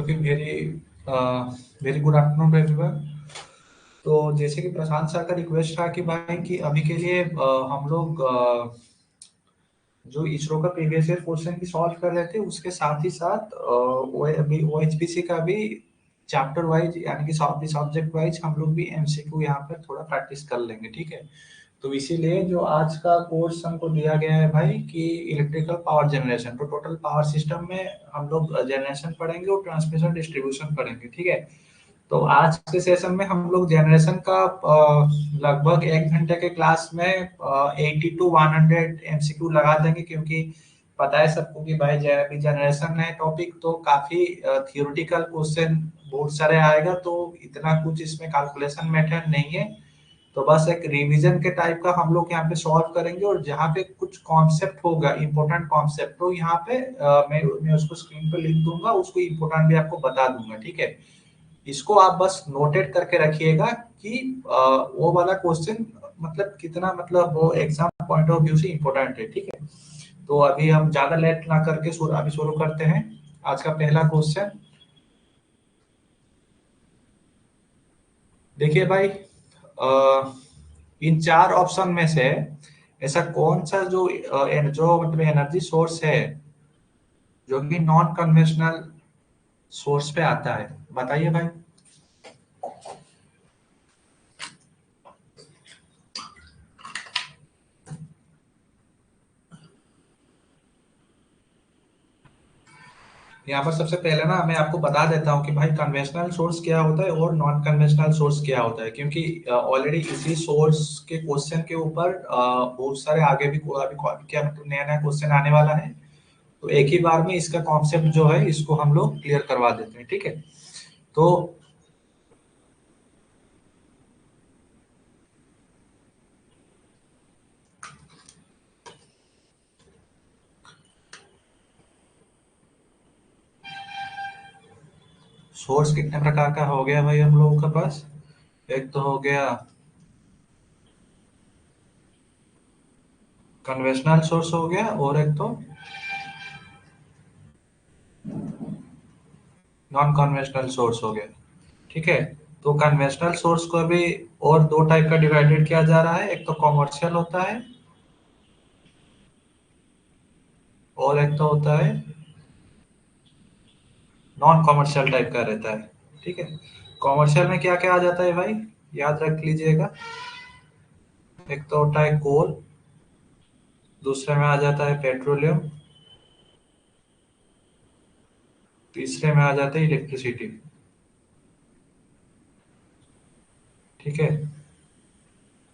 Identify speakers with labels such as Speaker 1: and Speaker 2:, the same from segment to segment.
Speaker 1: Okay, very very good afternoon everyone. तो जैसे कि प्रशांत सर का रिक्वेस्ट था कि भाई कि अभी के लिए हम लोग जो इसरो का प्रीवियस ईयर क्वेश्चन भी सॉल्व कर रहे थे, उसके साथ ही साथ OHPC का भी चैप्टर वाइज यानी कि सब्जेक्ट वाइज हम लोग भी MCQ यहाँ पर थोड़ा प्रैक्टिस कर लेंगे, ठीक है। तो इसीलिए जो आज का कोर्स हमको दिया गया है भाई कि इलेक्ट्रिकल पावर जनरेशन, तो टोटल पावर सिस्टम में हम लोग जनरेशन पढ़ेंगे और ट्रांसमिशन डिस्ट्रीब्यूशन पढ़ेंगे, ठीक है। तो आज के सेशन में हम लोग जनरेशन का लगभग 1 घंटे के क्लास में 80 to 100 MCQ लगा देंगे, क्योंकि पता है सबको कि भाई जनरेशन है टॉपिक, तो काफी थियोरेटिकल क्वेश्चन बहुत सारे आएगा, तो इतना कुछ इसमें कैलकुलेशन मेथड नहीं है। तो बस एक रिवीजन के टाइप का हम लोग यहाँ पे सॉल्व करेंगे, और जहाँ पे कुछ कॉन्सेप्ट होगा इंपॉर्टेंट कॉन्सेप्ट, तो यहाँ पे मैं उसको स्क्रीन पे लिख दूंगा, उसको इंपॉर्टेंट भी आपको बता दूंगा, ठीक है। इसको आप बस नोटेड करके रखिएगा कि वो वाला क्वेश्चन मतलब कितना, मतलब वो एग्जाम पॉइंट ऑफ व्यू से इम्पोर्टेंट है, ठीक है। तो अभी हम ज्यादा लेट ना करके अभी शुरू करते हैं। आज का पहला क्वेश्चन देखिए भाई, इन चार ऑप्शन में से ऐसा कौन सा जो मतलब एनर्जी सोर्स है जो कि नॉन कन्वेंशनल सोर्स पे आता है, बताइए भाई। यहाँ पर सबसे पहले ना मैं आपको बता देता हूँ कि भाई कन्वेंशनल सोर्स क्या होता है और नॉन कन्वेंशनल सोर्स क्या होता है, क्योंकि ऑलरेडी इसी सोर्स के क्वेश्चन के ऊपर बहुत सारे आगे भी अभी क्या मतलब नया नया क्वेश्चन आने वाला है। तो एक ही बार में इसका कॉन्सेप्ट जो है इसको हम लोग क्लियर करवा देते हैं, ठीक है। तो सोर्स कितने प्रकार का हो गया भाई हम लोगों के पास? एक तो हो गया कन्वेंशनल सोर्स हो गया, और एक तो नॉन कन्वेंशनल सोर्स हो गया, ठीक है। तो कन्वेंशनल सोर्स को अभी और दो टाइप का डिवाइडेड किया जा रहा है, एक तो कॉमर्शियल होता है और एक तो होता है नॉन कॉमर्शियल टाइप का रहता है, ठीक है। कॉमर्शियल में क्या क्या आ जाता है भाई, याद रख लीजिएगा। एक तो होता है कोल, दूसरे में आ जाता है पेट्रोलियम, तीसरे में आ जाता है इलेक्ट्रिसिटी, ठीक है।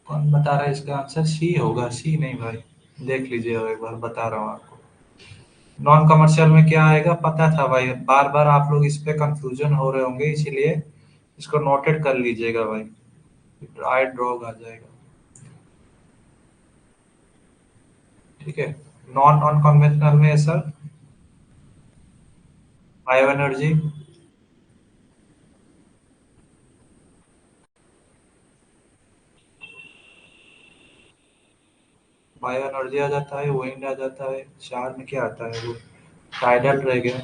Speaker 1: कौन बता रहा है इसका आंसर? सी होगा, सी नहीं भाई, देख लीजिए एक बार, बता रहा हूँ आपको। नॉन कमर्शियल में क्या आएगा पता था भाई, बार बार आप लोग इस पे कंफ्यूजन हो रहे होंगे, इसीलिए इसको नोटेड कर लीजिएगा भाई, राइट ड्रॉग आ जाएगा, ठीक है। नॉन नॉन कन्वेंशनल में sir bio energy, bio energy आ जाता है, विंड आ जाता है, चार में क्या आता है वो टाइडल रह गया,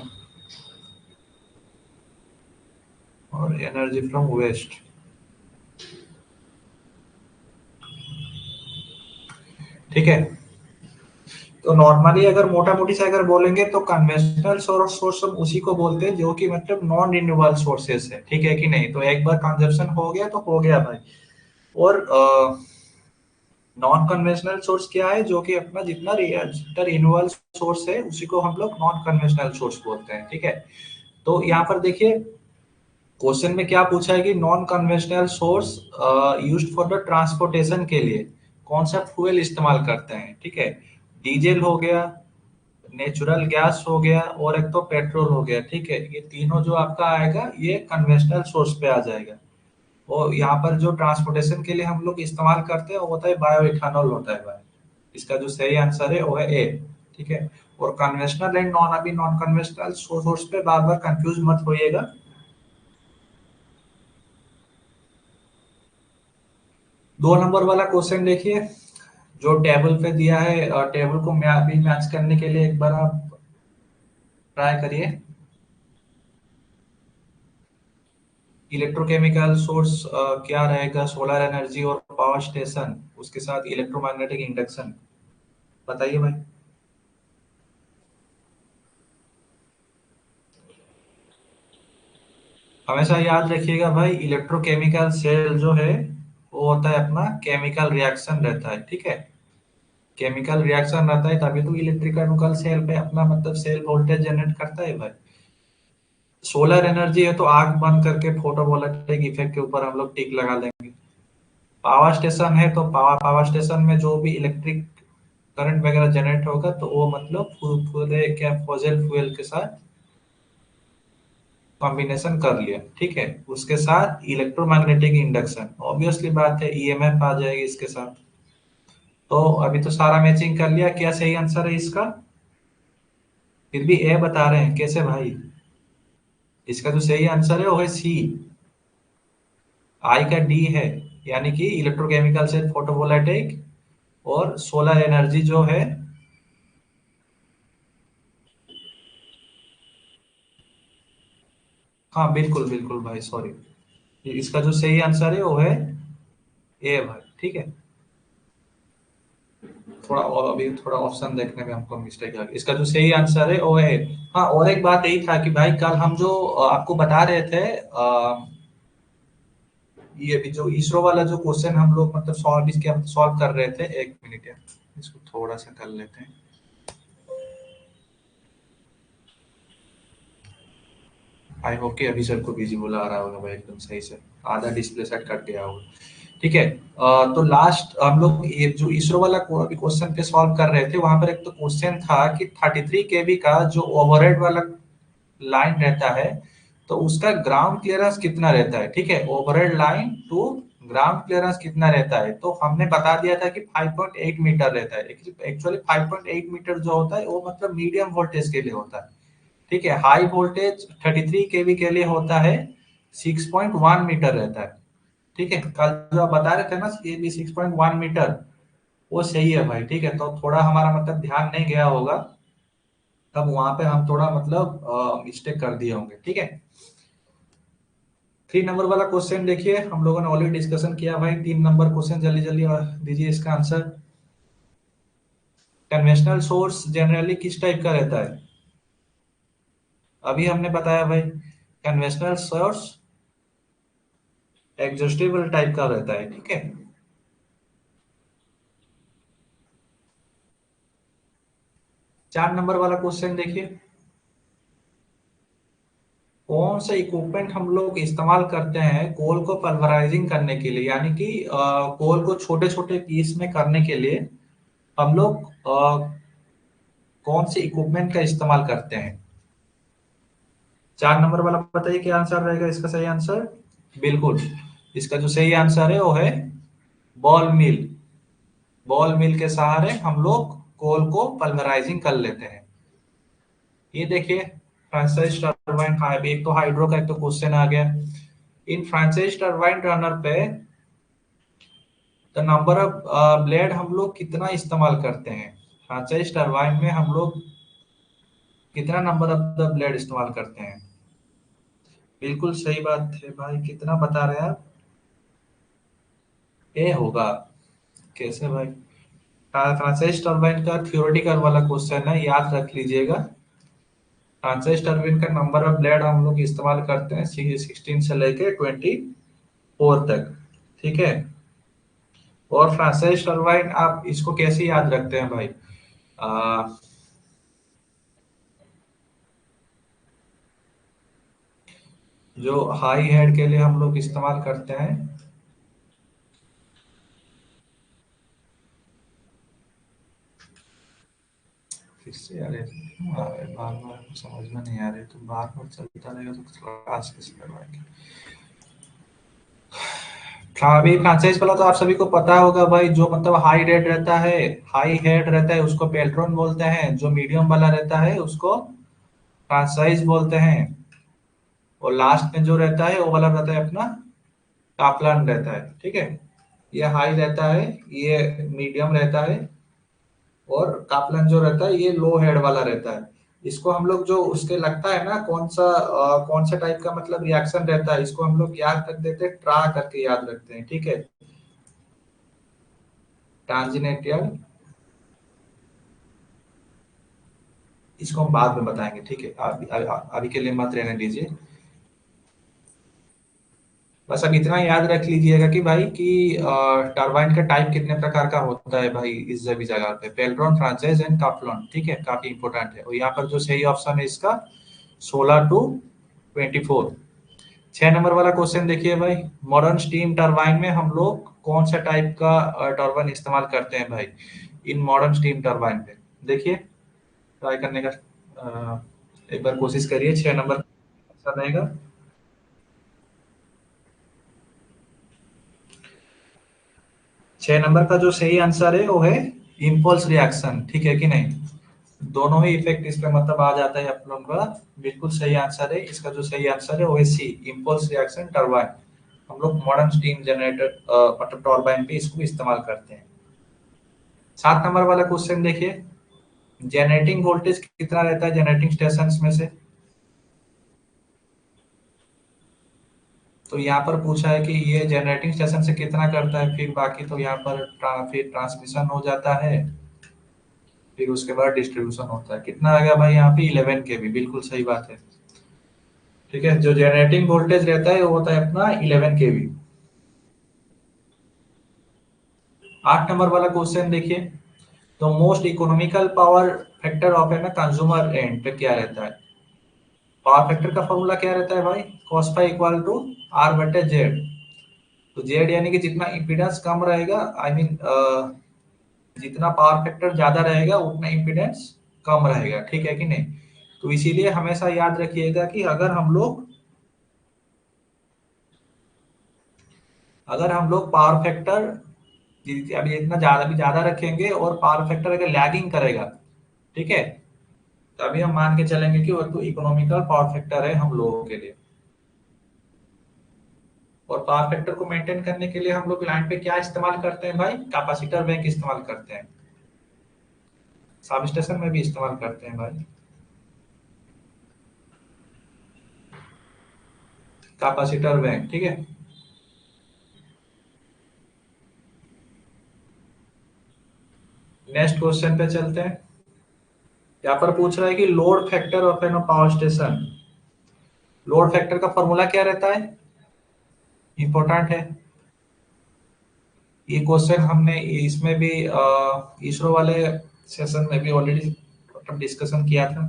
Speaker 1: और एनर्जी फ्रॉम वेस्ट, ठीक है। तो नॉर्मली अगर मोटा मोटी से अगर बोलेंगे तो कन्वेंशनल सोर्स सोर्स हम उसी को बोलते हैं जो कि मतलब नॉन रिन्यूएबल सोर्सेस है, ठीक है कि नहीं। तो एक बार कंजप्शन हो गया तो हो गया भाई। और नॉन कन्वेंशनल सोर्स क्या है, जो कि अपना जितना रिन्यूएबल सोर्स है उसी को हम लोग नॉन कन्वेंशनल सोर्स बोलते हैं, ठीक है। तो यहाँ पर देखिए क्वेश्चन में क्या पूछा है कि non conventional source used for the transportation के लिए कौन सा फ्यूल इस्तेमाल करते हैं, ठीक है। डीजल हो गया, नेचुरल गैस हो गया, और एक तो पेट्रोल हो गया, ठीक है। ये तीनों जो आपका आएगा ये कन्वेंशनल सोर्स पे आ जाएगा। और यहाँ पर जो ट्रांसपोर्टेशन के लिए हम लोग इस्तेमाल करते हैं वो होता है बायो इथानॉल होता है भाई। इसका जो सही आंसर है वो है ए, ठीक है। और कन्वेंशनल एंड नॉन, अभी नॉन कन्वेंशनल सोर्स पे बार बार कंफ्यूज मत होइएगा। दो नंबर वाला क्वेश्चन देखिए, जो टेबल पे दिया है, टेबल को मैं अभी मैच करने के लिए एक बार आप ट्राई करिए। इलेक्ट्रोकेमिकल सोर्स क्या रहेगा? सोलर एनर्जी और पावर स्टेशन, उसके साथ इलेक्ट्रोमैग्नेटिक इंडक्शन। बताइए भाई। हमेशा याद रखिएगा भाई, इलेक्ट्रोकेमिकल सेल जो है वो होता है अपना केमिकल रिएक्शन रहता है, ठीक है। केमिकल रिएक्शन रहता है तभी तो इलेक्ट्रिकल सेल पे अपना मतलब सेल वोल्टेज जनरेट करता है भाई। सोलर एनर्जी है तो आंख बंद करके फोटोवोल्टेइक इफेक्ट के ऊपर हम लोग टिक लगा लेंगे। पावर स्टेशन है तो पावर पावर स्टेशन में जो भी इलेक्ट्रिक करंट वगैरह जनरेट होगा तो वो मतलब पूरे क्या फॉसिल फ्यूल के साथ कॉम्बिनेशन कर लिया, ठीक है। उसके साथ इलेक्ट्रोमैग्नेटिक इंडक्शन, ऑब्वियसली बात है ईएमएफ आ जाएगी इसके साथ। तो अभी तो सारा मैचिंग कर लिया, क्या सही आंसर है इसका? फिर भी ए बता रहे हैं, कैसे भाई? इसका जो सही आंसर है वो है सी, आई का डी है। यानी कि इलेक्ट्रोकेमिकल से फोटोवोल्टेइक और सोलर एनर्जी जो है। हाँ बिल्कुल बिल्कुल भाई, सॉरी। इसका जो सही आंसर है वो है ए भाई, ठीक है। थोड़ा और अभी थोड़ा ऑप्शन देखने में हमको मिस्टेक लगी, इसका जो सही आंसर है वो है। हाँ, और एक बात यही था कि भाई कल हम जो आपको बता रहे थे, ये भी जो इसरो वाला जो क्वेश्चन हम लोग मतलब सॉल्व इसके हम सॉल्व कर रहे थे, एक मिनट है, इसको थोड़ा सा कर लेते हैं। आई होप कि अभी सर को बिजी बुला रहा होगा भाई, एकदम सही से आधा डिस्प्ले सेट कट गया होगा, ठीक है। तो लास्ट हम लोग ये जो इसरो वाला क्वेश्चन पे सॉल्व कर रहे थे, वहां पर एक तो क्वेश्चन था कि 33 केवी का जो ओवरहेड वाला लाइन रहता है तो उसका ग्राउंड क्लियरेंस कितना रहता है, ठीक है। Overhead line to ground clearance कितना रहता है, तो हमने बता दिया था कि 5.8 मीटर रहता है। एक्चुअली 5.8 मीटर जो होता है वो मतलब मीडियम वोल्टेज के लिए होता है, ठीक है। हाई वोल्टेज 33 केवी के लिए होता है 6.1 मीटर रहता है, ठीक है। कल जो आप बता रहे थे ना ये भी 6.1 मीटर, वो सही है भाई, ठीक है। तो थोड़ा हमारा मतलब ध्यान नहीं गया होगा, तब वहां पे हम थोड़ा मतलब मिस्टेक कर दिए होंगे, ठीक है। 3 नंबर वाला क्वेश्चन देखिए, हम लोगों ने ऑलरेडी डिस्कशन किया भाई। 3 नंबर क्वेश्चन जल्दी जल्दी दीजिए इसका आंसर। कन्वेंशनल सोर्स जनरली किस टाइप का रहता है? अभी हमने बताया भाई, कन्वेंशनल सोर्स एडजस्टेबल टाइप का रहता है, ठीक है। 4 नंबर वाला क्वेश्चन देखिए, कौन सा इक्विपमेंट हम लोग इस्तेमाल करते हैं कोल को पल्वराइजिंग करने के लिए, यानी कि कोल को छोटे छोटे पीस में करने के लिए हम लोग कौन से इक्विपमेंट का इस्तेमाल करते हैं? 4 नंबर वाला बताइए क्या आंसर रहेगा इसका सही आंसर। बिल्कुल, इसका जो सही आंसर है वो है बॉल मिल। बॉल मिल के सहारे हम लोग कोल को पल्वराइजिंग कर लेते हैं। ये देखिए, फ्रांसाइज टरबाइन, हाँ एक तो हाइड्रो का एक तो क्वेश्चन आ गया। इन फ्रांसाइज टरबाइन रनर पे द नंबर ऑफ ब्लेड हम लोग कितना इस्तेमाल करते हैं? फ्रांचाइज टरबाइन में हम लोग कितना नंबर ऑफ द ब्लेड इस्तेमाल करते हैं? बिल्कुल सही बात है भाई, कितना बता रहे हैं आप? ए होगा, कैसे भाई? फ्रांचाइज टरबाइन का थ्योरेटिकल वाला क्वेश्चन है, याद रख लीजिएगा। फ्रांचाइज टरबाइन का नंबर ऑफ ब्लेड हम लोग इस्तेमाल करते हैं 16 से लेके 24 तक, ठीक है। और फ्रांचाइज टरबाइन आप इसको कैसे याद रखते हैं भाई? आ, जो हाई हेड के लिए हम लोग इस्तेमाल करते हैं, किससे यार क्यों आ रहे बार बार, समझ में नहीं आ रही, तो बार बार चलता रहेगा तो क्लास कैसे करवाएंगे? हाँ, अभी फ्रेंचाइज वाला तो आप सभी को पता होगा भाई, जो मतलब हाई रेट रहता है, हाई हेड रहता है उसको पेल्ट्रॉन बोलते हैं, जो मीडियम वाला रहता है उसको फ्रेंचाइज बोलते हैं, और लास्ट में जो रहता है वो वाला रहता है अपना कापलान रहता है, ठीक है। ये हाई रहता है, ये मीडियम रहता है, और कापलान जो रहता है ये लो हेड वाला रहता है। इसको हम लोग जो उसके लगता है ना कौन सा टाइप का मतलब रिएक्शन रहता है, इसको हम लोग याद रख देते हैं, ट्रा करके याद रखते हैं, ठीक है। ट्रांजिनेंटियल, इसको हम बाद में बताएंगे, ठीक है, अभी के लिए मत रहने दीजिए। बस अब इतना याद रख लीजिएगा कि भाई कि टरबाइन का टाइप कितने प्रकार का होता है भाई, इस सभी जगह पे पेल्ट्रॉन, फ्रांचाइज एंड काफ्लॉन, ठीक है, काफी इंपॉर्टेंट है। और यहाँ पर जो सही ऑप्शन है इसका 16 टू 24। 6 नंबर वाला क्वेश्चन देखिए भाई, मॉडर्न स्टीम टरबाइन में हम लोग कौन सा टाइप का टरबाइन इस्तेमाल करते हैं भाई इन मॉडर्न स्टीम टरबाइन पे। देखिए ट्राई करने का एक बार कोशिश करिए, 6 नंबर आंसर रहेगा। 6 नंबर का जो सही आंसर है वो है इम्पल्स रिएक्शन, ठीक है कि नहीं। दोनों ही इफेक्ट इसमें मतलब आ जाता है आप लोगों का। बिल्कुल सही आंसर है इसका, जो सही आंसर है वो है सी, इम्पल्स रिएक्शन टरबाइन। हम लोग मॉडर्न स्टीम जनरेटर मतलब टरबाइन पे इसको इस्तेमाल करते हैं। 7 नंबर वाला क्वेश्चन देखिए, जनरेटिंग वोल्टेज कितना रहता है जनरेटिंग स्टेशन में से। तो यहाँ पर पूछा है कि ये जनरेटिंग स्टेशन से कितना करता है, फिर बाकी तो यहाँ पर फिर ट्रांसमिशन हो जाता है, फिर उसके बाद डिस्ट्रीब्यूशन होता है। कितना आ गया भाई यहाँ पे 11 केवी, बिल्कुल सही बात है, ठीक है। जो जनरेटिंग वोल्टेज रहता है वो होता है अपना 11 केवी। 8 नंबर वाला क्वेश्चन देखिए, तो most economical power factor of है ना कंज्यूमर एंड पे क्या रहता है। पावर फैक्टर का फॉर्मूला क्या रहता है भाई, cos phi equal to R बटे जेड। तो जेड यानी कि जितना इम्पीडेंस कम रहेगा, आई मीन जितना पावर फैक्टर ज्यादा रहेगा उतना इम्पीडेंस कम रहेगा, ठीक है कि नहीं। तो इसीलिए हमेशा याद रखिएगा कि अगर हम लोग पावर फैक्टर अभी इतना ज्यादा भी ज्यादा रखेंगे और पावर फैक्टर अगर लैगिंग करेगा, ठीक है, तभी हम मान के चलेंगे कि वो तो इकोनॉमिकल पावर फैक्टर है हम लोगों के लिए। और पावर फैक्टर को मेंटेन करने के लिए हम लोग लाइन पे क्या इस्तेमाल करते हैं भाई, कैपेसिटर बैंक इस्तेमाल करते हैं, सब स्टेशन में भी इस्तेमाल करते हैं भाई कैपेसिटर बैंक, ठीक है। नेक्स्ट क्वेश्चन पे चलते हैं। यहाँ पर पूछ रहा है कि load factor of an power station, load factor का फॉर्मूला क्या रहता है, इंपॉर्टेंट है ये क्वेश्चन। हमने इसमें भी इसरो वाले सेशन में भी ऑलरेडी डिस्कशन किया था।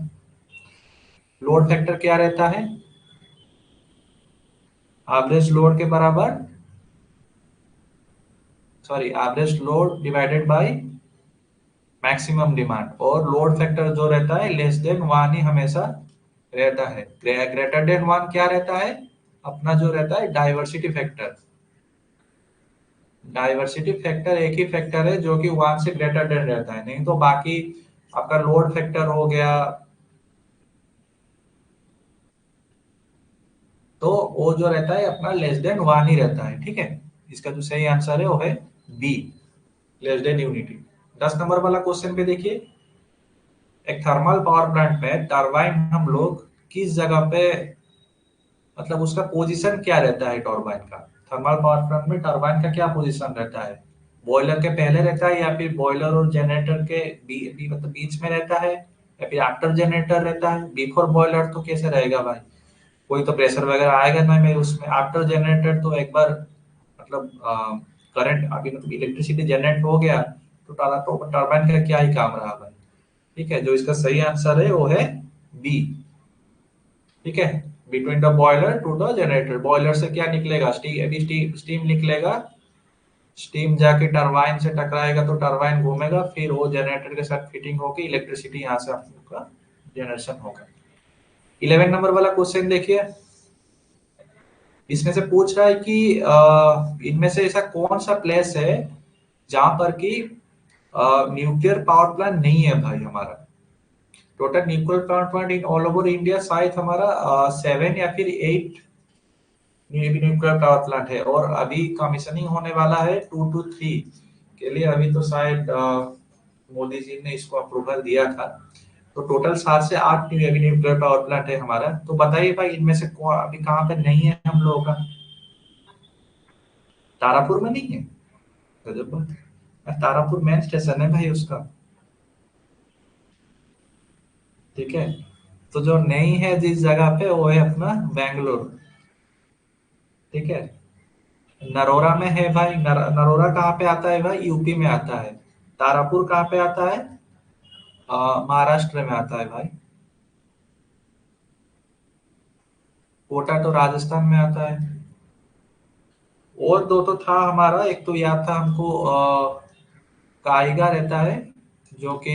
Speaker 1: लोड फैक्टर क्या रहता है, एवरेज लोड के बराबर, sorry average load divided by maximum demand. और लोड फैक्टर जो रहता है लेस देन वन ही हमेशा रहता है। ग्रेटर देन वन क्या रहता है, अपना जो रहता है डाइवर्सिटी फैक्टर। डाइवर्सिटी फैक्टर एक ही फैक्टर है जो कि वन से ग्रेटर देन रहता है, नहीं तो बाकी आपका लोड फैक्टर हो गया तो वो जो रहता है अपना लेस देन वन ही रहता है, ठीक है। इसका जो सही आंसर है वो है B, less than unity. 10 number वाला क्वेश्चन पे देखिए, एक थर्मल पावर प्लांट में टरबाइन हम लोग किस जगह पे मतलब उसका पोजीशन क्या रहता है टरबाइन का। थर्मल पावर प्लांट में टरबाइन का क्या पोजीशन रहता है, बॉयलर के पहले रहता है या फिर बॉयलर और जनरेटर के मतलब बीच में रहता है, या फिर आफ्टर जनरेटर रहता है। बिफोर बॉयलर तो कैसे रहेगा भाई, कोई तो प्रेशर वगैरह आएगा ना मैं उसमें। आफ्टर जनरेटर तो एक बार मतलब करंट अभी मतलब इलेक्ट्रिसिटी जनरेट हो गया तो टरबाइन का क्या ही काम रहा भाई, ठीक है। जो इसका सही आंसर है वो है बी, ठीक है। Between the boiler to the generator, boiler से क्या निकलेगा, स्टीम निकलेगा, स्टीम जाके टरबाइन से टकराएगा तो टरबाइन घूमेगा, फिर वो जनरेटर के साथ फिटिंग होगी, इलेक्ट्रिसिटी यहाँ से आप लोग का जनरेशन होगा। 11 नंबर वाला क्वेश्चन देखिए, इसमें से पूछ रहा है कि इनमें से ऐसा कौन सा प्लेस है जहां पर कि न्यूक्लियर पावर प्लांट नहीं है भाई हमारा। Total nuclear power plant in all over India शायद हमारा 7 या फिर 8 न्यूक्लियर पावर प्लांट है, और अभी कमीशनिंग होने वाला है 2 to 3 के लिए। अभी तो शायद मोदी जी ने इसको अप्रूवल दिया था, तो टोटल 7 से 8 न्यूक्लियर पावर प्लांट है हमारा। तो बताइए भाई इनमें से अभी कहाँ पे नहीं है हम लोगों का? तारापुर में नहीं है? गजब बात है। तारापुर मेन स्टेशन है भाई उसका। ठीक है। तो जो नहीं है जिस जगह पे वो है अपना बेंगलोर। ठीक है। नरोरा में है भाई। नरोरा कहाँ पे आता है भाई? यूपी में आता है। तारापुर कहाँ पे आता है? महाराष्ट्र में आता है भाई। कोटा तो राजस्थान में आता है। और दो तो था हमारा, एक तो याद था हमको काइगा रहता है, जो कि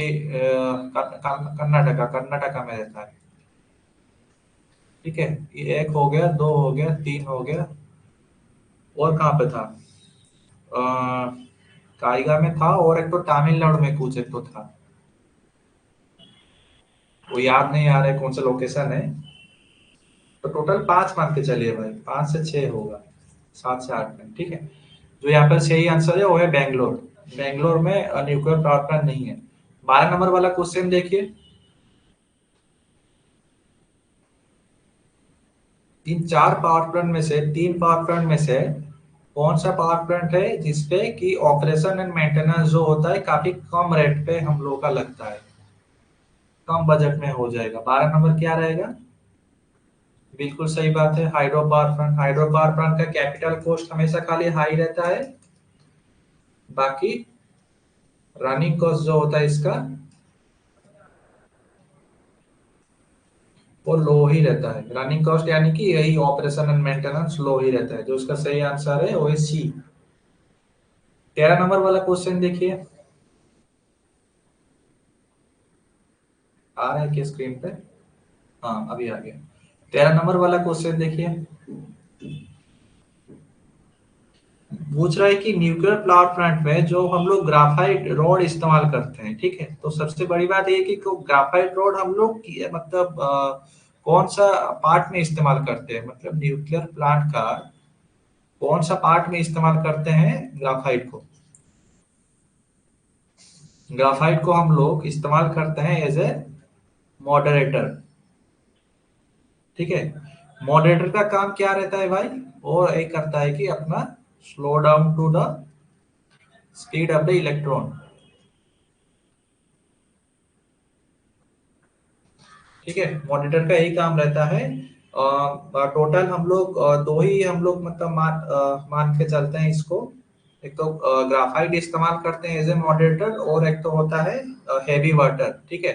Speaker 1: कर्नाटका कर्नाटका में रहता है। ठीक है। ये एक हो गया, दो हो गया, तीन हो गया। और कहाँ पे था? अ, काइगा में था, और एक तो तमिलनाडु में कुछ एक तो था। वो याद नहीं आ रहा है कौन सा लोकेशन है। तो टोटल 5 मान के चलिए भाई, 5 से 6 होगा। 7 से 8 में। ठीक है। जो यहाँ पर सही आंसर है वो है बेंगलोर। बेंगलोर में न्यूक्लियर पावर प्लांट नहीं है। 12 नंबर वाला क्वेश्चन देखिए। इन 4 पावर प्लांट में से कौन सा पावर प्लांट है जिसपे कि ऑपरेशन एंड मेंटेनेंस जो होता है काफी कम रेट पे हम लोग का लगता है, कम बजट में हो जाएगा? 12 नंबर क्या रहेगा? बिल्कुल सही बात है, hydro power plant. Hydro power plant का कैपिटल कॉस्ट हमेशा खाली हाई रहता है, बाकी रनिंग कॉस्ट जो होता है इसका वो लो ही रहता है। रनिंग कॉस्ट यानी कि यही ऑपरेशन एंड मेंटेनेंस लो ही रहता है। जो उसका सही आंसर है वो है सी। 13 नंबर वाला क्वेश्चन देखिए। आ रहा है क्या स्क्रीन पे? हाँ अभी आ गया। 13 नंबर वाला क्वेश्चन देखिए। पूछ रहा है कि न्यूक्लियर पावर प्लांट में जो हम लोग ग्राफाइट रॉड इस्तेमाल करते हैं, ठीक है, तो सबसे बड़ी बात ये है कि ग्राफाइट रॉड हम लोग मतलब कौन सा पार्ट में इस्तेमाल करते हैं, मतलब न्यूक्लियर प्लांट का कौन सा पार्ट में इस्तेमाल करते हैं ग्राफाइट को? ग्राफाइट को हम लोग इस्तेमाल करते हैं एज ए मॉडरेटर। ठीक है। मॉडरेटर का काम क्या रहता है भाई? वो ये करता है कि अपना slow down to the speed of the electron. ठीक है। मॉनिटर का यही काम रहता है। टोटल हम लोग दो ही हम लोग मतलब मान के चलते हैं इसको। एक तो ग्राफाइट इस्तेमाल करते हैं एज ए मॉडरेटर, और एक तो होता है हैवी वाटर। ठीक है।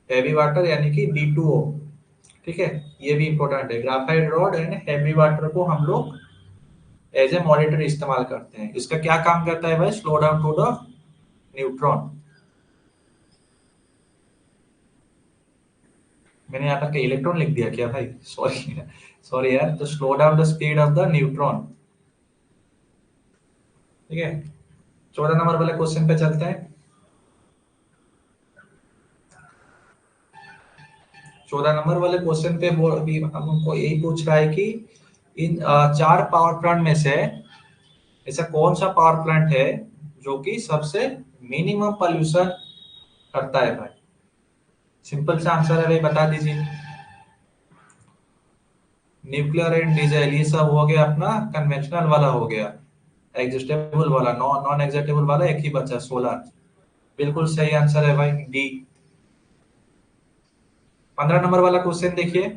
Speaker 1: हैवी वाटर यानी कि D2O। ठीक है। ये भी इंपॉर्टेंट है। Graphite rod and heavy water को हम लोग एज ए मॉनिटर इस्तेमाल करते हैं। इसका क्या काम करता है भाई? Slow down to the neutron. मैंने यहाँ तक इलेक्ट्रॉन लिख दिया क्या भाई? सॉरी सॉरी यार। तो slow down the speed of the neutron. ठीक है। 14 नंबर वाले क्वेश्चन पे चलते हैं। 14 नंबर वाले क्वेश्चन पे वो अभी हमको यही पूछ रहा है कि इन 4 पावर प्लांट में से ऐसा कौन सा पावर प्लांट है जो कि सबसे मिनिमम पॉल्यूशन करता है भाई? सिंपल सा आंसर है भाई, बता दीजिए। न्यूक्लियर एंड डीजल ये सब हो गया अपना कन्वेंशनल वाला हो गया। एग्जिस्टेबल वाला, नॉन नॉन एग्जिस्टेबल वाला एक ही बचा, सोलर। बिल्कुल सही आंसर है भाई, डी। 15 नंबर वाला क्वेश्चन देखिए।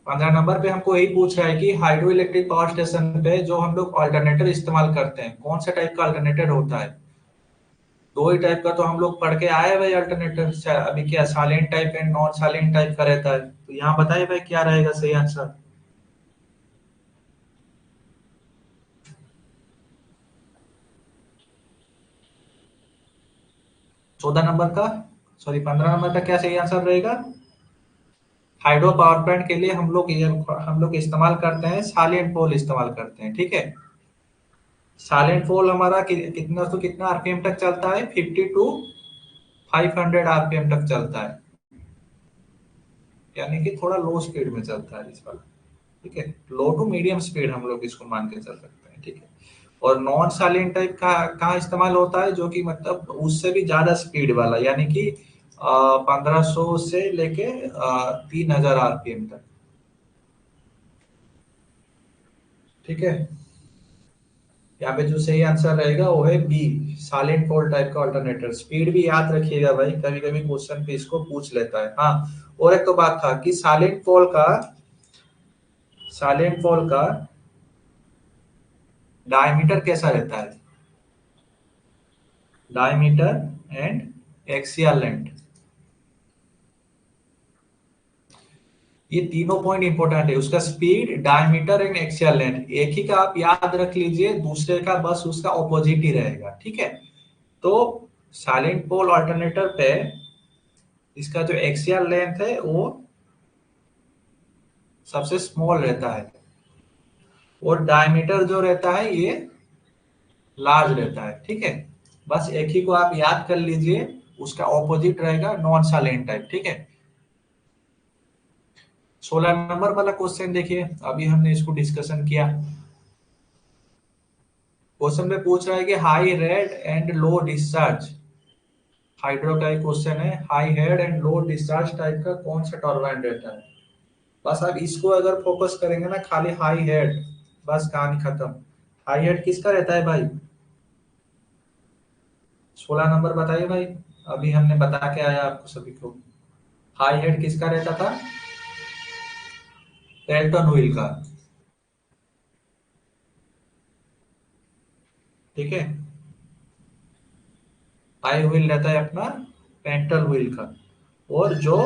Speaker 1: 15 नंबर पे हमको यही पूछ रहा है कि हाइड्रो इलेक्ट्रिक पावर स्टेशन पे जो हम लोग अल्टरनेटर इस्तेमाल करते हैं कौन सा टाइप का अल्टरनेटर होता है? दो ही टाइप का तो हम लोग पढ़ के आए हैं भाई अल्टरनेटर। अभी क्या silent type and non silent type का रहता है। तो यहाँ बताइए भाई क्या रहेगा सही आंसर? 14 नंबर का, सॉरी 15 नंबर का क्या सही आंसर रहेगा? हाइड्रो पावर प्लांट के लिए हम लोग इस्तेमाल करते हैं साइलेंट पोल इस्तेमाल करते हैं। ठीक है। साइलेंट पोल हमारा कितना तो कितना आरपीएम तक चलता है? 50 to 500 आरपीएम तक चलता है, यानी कि थोड़ा लो स्पीड में चलता है इस वाला। ठीक है। लो टू मीडियम स्पीड हम लोग इसको मान के चल सकते हैं। ठीक है। और नॉन साइलेंट टाइप का कहाँ इस्तेमाल होता है, जो कि मतलब उससे भी ज्यादा स्पीड वाला, यानी कि 1500 से लेके 3000 आरपीएम तक। ठीक है, यहाँ पे जो सही आंसर रहेगा वो है बी, साइलेंट पोल टाइप का अल्टरनेटर। स्पीड भी याद रखिएगा भाई, कभी कभी क्वेश्चन पे इसको पूछ लेता है। हाँ, और एक तो बात था कि साइलेंट पोल का डायमीटर कैसा रहता है, डायमीटर एंड एक्सियल लेंथ, ये तीनों पॉइंट इंपॉर्टेंट है। उसका speed, diameter and axial length, एक ही का आप याद रख लीजिए, दूसरे का बस उसका ऑपोजिट ही रहेगा। ठीक है, तो साइलेंट पोल अल्टरनेटर पे इसका जो एक्सियल लेंथ है वो सबसे स्मॉल रहता है, और डायमीटर जो रहता है ये लार्ज रहता है। ठीक है, बस एक ही को आप याद कर लीजिए, उसका ऑपोजिट रहेगा नॉन साइलेंट टाइप। ठीक है, 16 नंबर वाला क्वेश्चन देखिए, अभी हमने इसको डिस्कशन किया। क्वेश्चन में पूछ रहा है कि high red and low discharge, hydro का एक क्वेश्चन है, high head and low discharge type का कौन सा टरबाइन रहता है। बस आप इसको अगर फोकस करेंगे ना, खाली हाई हेड, बस कहानी खत्म। हाई हेड किसका रहता है भाई, 16 नंबर बताइए भाई, अभी हमने बता के आया आपको सभी को। हाई हेड किसका रहता था, पेल्टन व्हील का। ठीक है, हाई व्हील रहता है अपना पेंटल व्हील का। और जो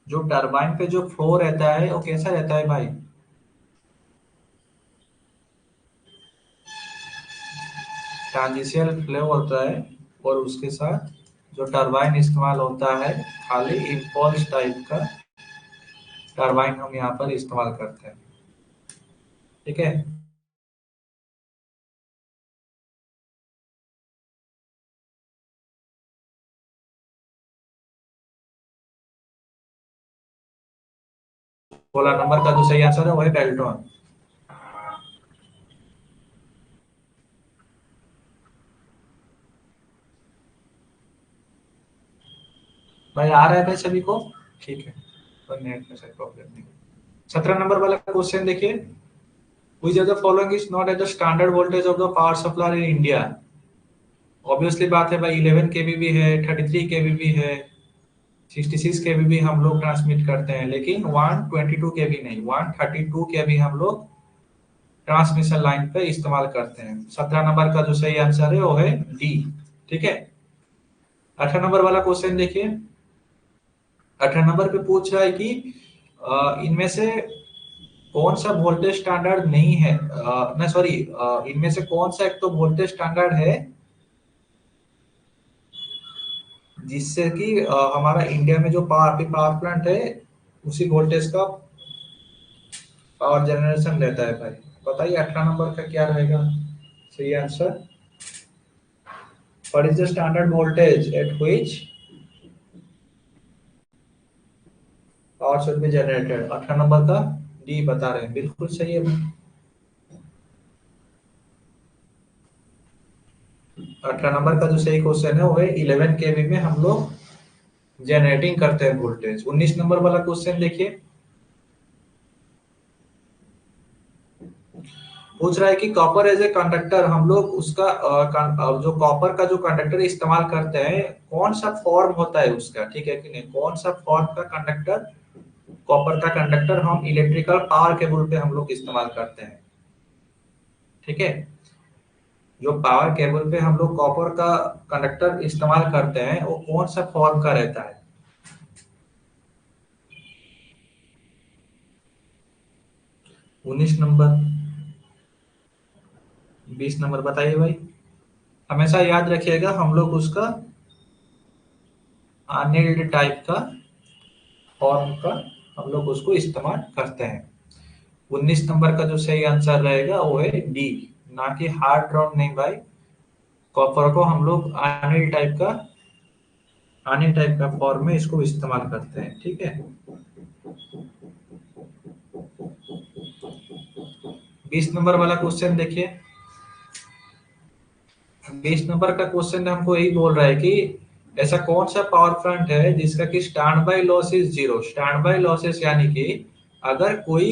Speaker 1: टरबाइन पे जो फ्लो रहता है वो कैसा रहता है भाई, ट्रांजिशियल फ्लो होता है। और उसके साथ जो टरबाइन इस्तेमाल होता है, खाली इम्पल्स टाइप का टरबाइन हम यहाँ पर इस्तेमाल करते हैं। ठीक है, 16 नंबर का जो सही आंसर है वो है बेल्टॉन। भाई आ रहा है भाई सभी को, ठीक है, तो नेट में सही प्रॉब्लम नहीं। 17 नंबर वाला क्वेश्चन देखिए, which of the following is not at the standard voltage of the power supply in India. Obviously बात है भाई, 11 केवी भी है, 33 केवी भी है, 66 केवी भी हम लोग ट्रांसमिट करते हैं, लेकिन 122 केवी नहीं, 132 केवी हम लोग ट्रांसमिशन लाइन पे इस्तेमाल करते हैं। 17 नंबर का जो सही आंसर है वो है डी। ठीक है, 18 नंबर वाला क्वेश्चन देखिए, 18 नंबर पे पूछ रहा है कि इनमें से कौन सा वोल्टेज स्टैंडर्ड नहीं है, ना सॉरी, इनमें से कौन सा एक तो वोल्टेज स्टैंडर्ड है जिससे कि हमारा इंडिया में जो पावर प्लांट है उसी वोल्टेज का पावर जनरेशन रहता है भाई। बताइए 18 नंबर का क्या रहेगा सही answer. What is the standard voltage at which power should be generated, 18 number का डी बता रहे हैं, बिल्कुल सही है भाई। 18 नंबर का जो सही क्वेश्चन है वो है 11 केवी में हम लोग जनरेटिंग करते हैं वोल्टेज। 19 नंबर वाला क्वेश्चन देखिए, पूछ रहा है कि कॉपर एज ए कंडक्टर हम लोग उसका जो कॉपर का जो कंडक्टर इस्तेमाल करते हैं, कौन सा फॉर्म होता है उसका, ठीक है कि नहीं, कौन सा फॉर्म का कंडक्टर, कॉपर का कंडक्टर हम इलेक्ट्रिकल पावर केबल पे हम लोग इस्तेमाल करते हैं। ठीक है, जो पावर केबल पे हम लोग कॉपर का कंडक्टर इस्तेमाल करते हैं वो कौन सा फॉर्म का रहता है। 19 नंबर, 20 नंबर बताइए भाई। हमेशा याद रखिएगा हम लोग उसका अनिल्ड टाइप का फॉर्म का हम लोग उसको इस्तेमाल करते हैं। 19 नंबर का जो सही आंसर रहेगा वो है डी, ना कि हार्ड ड्रॉप नहीं भाई, कॉपर को हम लोग अनिल टाइप का फॉर्म में इसको इस्तेमाल करते हैं। ठीक है, 20 नंबर वाला क्वेश्चन देखिए। 20 नंबर का क्वेश्चन हमको यही बोल रहा है कि ऐसा कौन सा पावर प्लांट है जिसका कि stand by losses zero. Stand by losses यानी कि अगर कोई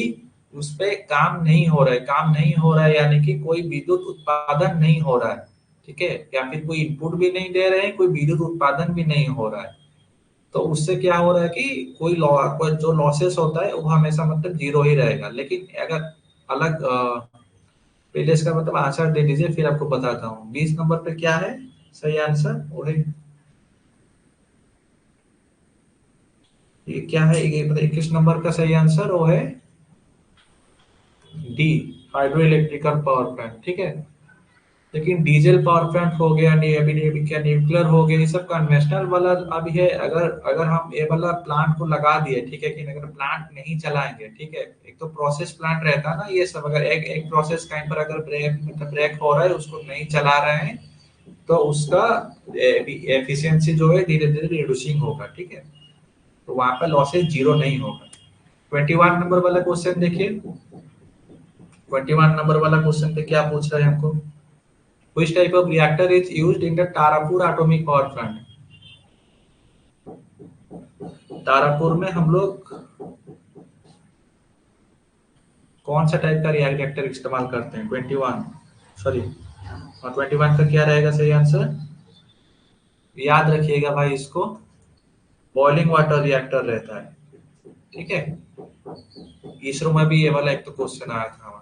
Speaker 1: उस पे काम नहीं हो रहा है, काम नहीं हो रहा है यानी कि कोई विद्युत उत्पादन नहीं हो रहा है, ठीक है, या फिर कोई इनपुट भी नहीं दे रहे हैं, कोई विद्युत उत्पादन भी नहीं हो रहा है, तो उससे क्या हो रहा है कि कोई जो लॉसेस होता है वो हमेशा मतलब जीरो ही रहेगा। लेकिन अगर अलग पहले इसका मतलब आंसर दे दीजिए फिर आपको बताता हूँ। 20 नंबर पे क्या है सही आंसर, वो है ये क्या है, ये मतलब 21 नंबर का सही आंसर वो है D, hydro electrical power plant, ठीक है। लेकिन डीजल पावर प्लांट हो गया, नहीं अभी क्या न्यूक्लियर हो गया, ये सब कन्वेंशनल वाला अभी है। अगर अगर हम ये वाला प्लांट को लगा दिए, ठीक है, कि अगर प्लांट नहीं चलाएंगे, ठीक है, एक तो प्रोसेस प्लांट रहता है ना ये सब, अगर एक एक प्रोसेस कहीं पर अगर ब्रेक हो रहा है, उसको नहीं चला रहे हैं, तो उसका एफिशिएंसी जो है धीरे धीरे रिड्यूसिंग होगा, ठीक है, तो वहां पर लॉसेज जीरो नहीं होगा। 21 नंबर वाला क्वेश्चन देखिए। 21 नंबर वाला क्वेश्चन पे क्या पूछ रहा है हमको, which type of reactor is used in the Tarapur atomic power plant। Tarapur में हम लोग कौन सा टाइप का रिएक्टर इस्तेमाल करते हैं। 21 सॉरी, और 21 का क्या रहेगा सही आंसर, याद रखिएगा भाई इसको, बॉइलिंग वाटर रिएक्टर रहता है, ठीक है। इसरो में भी ये वाला एक तो क्वेश्चन आया था हमारा।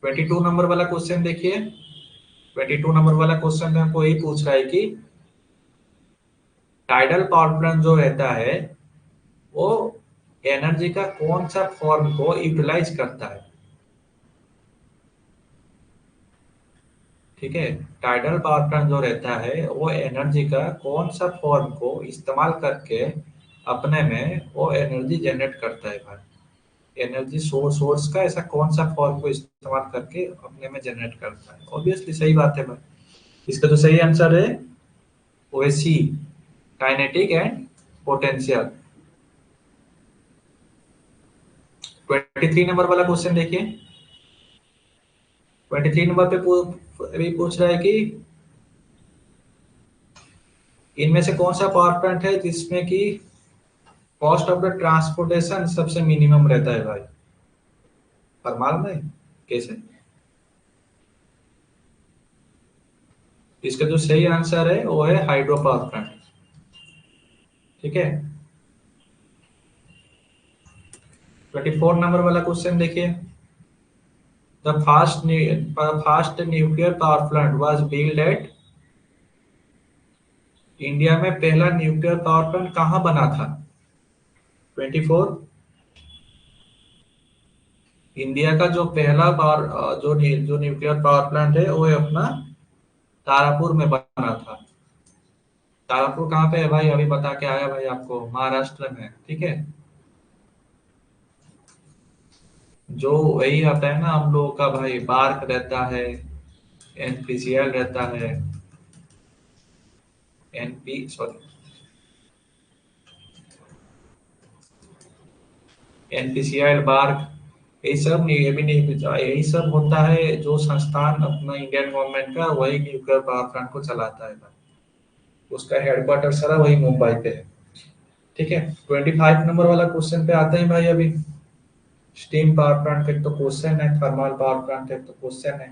Speaker 1: 22 नंबर वाला क्वेश्चन देखिए। 22 नंबर वाला क्वेश्चन में हमको यही पूछ रहा है कि टाइडल पावर प्लांट जो रहता है वो एनर्जी का कौन सा फॉर्म को यूटिलाइज करता है, ठीक है। टाइडल पावर प्लांट जो रहता है वो एनर्जी का कौन सा फॉर्म को इस्तेमाल करके अपने में वो एनर्जी जनरेट करता है भाई। एनर्जी सोर्स का ऐसा कौन सा फॉर्म को इस्तेमाल करके अपने में जनरेट करता है, ऑब्वियसली सही बात है भाई। इसका जो सही आंसर है वो है सी, काइनेटिक एंड पोटेंशियल। 23 नंबर वाला क्वेश्चन देखिए। 23 नंबर पे अभी पूछ रहा है कि इनमें से कौन सा पावर प्लांट है जिसमें कि कॉस्ट ऑफ द ट्रांसपोर्टेशन सबसे मिनिमम रहता है भाई। पर मालूम है कैसे। इसका जो सही आंसर है वो है हाइड्रो पावर प्लांट, ठीक है। 24 नंबर वाला क्वेश्चन देखिए। The fast nuclear power plant was build eight, India में पहला न्यूक्लियर पावर प्लांट कहाँ बना था। 24, इंडिया का जो पहला जो न्यूक्लियर पावर प्लांट है वो है अपना तारापुर में बना था। तारापुर कहाँ पे है भाई, अभी बता के आया भाई आपको, महाराष्ट्र में, ठीक है। जो वही आता है ना हम लोगों का भाई, बार्क रहता है, एनपीसीएल रहता है, एनपी सॉरी एनपीसीएल, बार्क, यही सब नहीं, ये भी नहीं, यही सब होता है जो संस्थान अपना इंडियन गवर्नमेंट का वही न्यूक्लियर पावर प्लांट को चलाता है भाई। उसका हेडक्वार्टर सारा वही मुंबई पे है, ठीक है। 25 नंबर वाला क्वेश्चन पे आते हैं भाई अभी। स्टीम पावर प्लांट का एक तो क्वेश्चन है, थर्मल पावर प्लांट का एक तो क्वेश्चन है।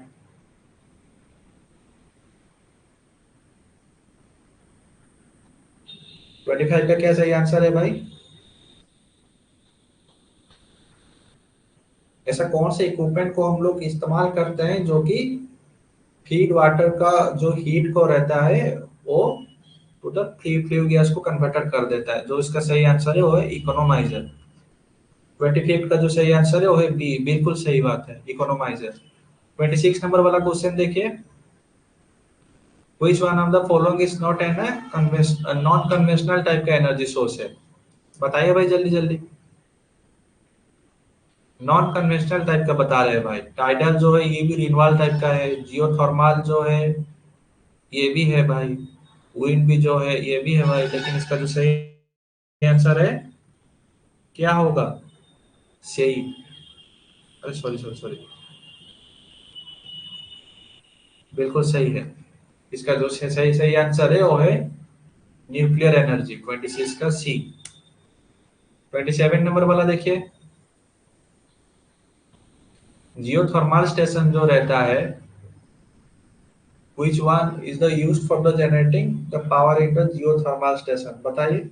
Speaker 1: 25 का क्या सही आंसर है भाई। ऐसा कौन से इक्विपमेंट को हम लोग इस्तेमाल करते हैं जो कि फीड वाटर का जो हीट को रहता है वो टू द फ्लू गैस को कन्वर्टर कर देता है। जो इसका सही आंसर है वो है इकोनोमाइजर। 25 का जो सही आंसर है वो है बी, बिल्कुल सही बात है, इकोनोमाइजर। 26 नंबर वाला क्वेश्चन देखिए। Which one of the following is not an non conventional type का एनर्जी सोर्स है, बताइए भाई जल्दी जल्दी। नॉन कन्वेंशनल टाइप का बता रहे हैं भाई। टाइडल जो है ये भी रिन्यूएबल टाइप का है, जियोथर्मल जो है ये भी है भाई, विंड भी जो है ये भी है भाई, लेकिन इसका जो सही आंसर है क्या होगा, सही अरे सॉरी सॉरी सॉरी, बिल्कुल सही है। इसका जो सही सही आंसर है वो है न्यूक्लियर एनर्जी, 26 का सी। 27 नंबर वाला देखिए, जियोथर्मल स्टेशन जो रहता है, which one is the used for the generating the power in the geothermal station, बताइए।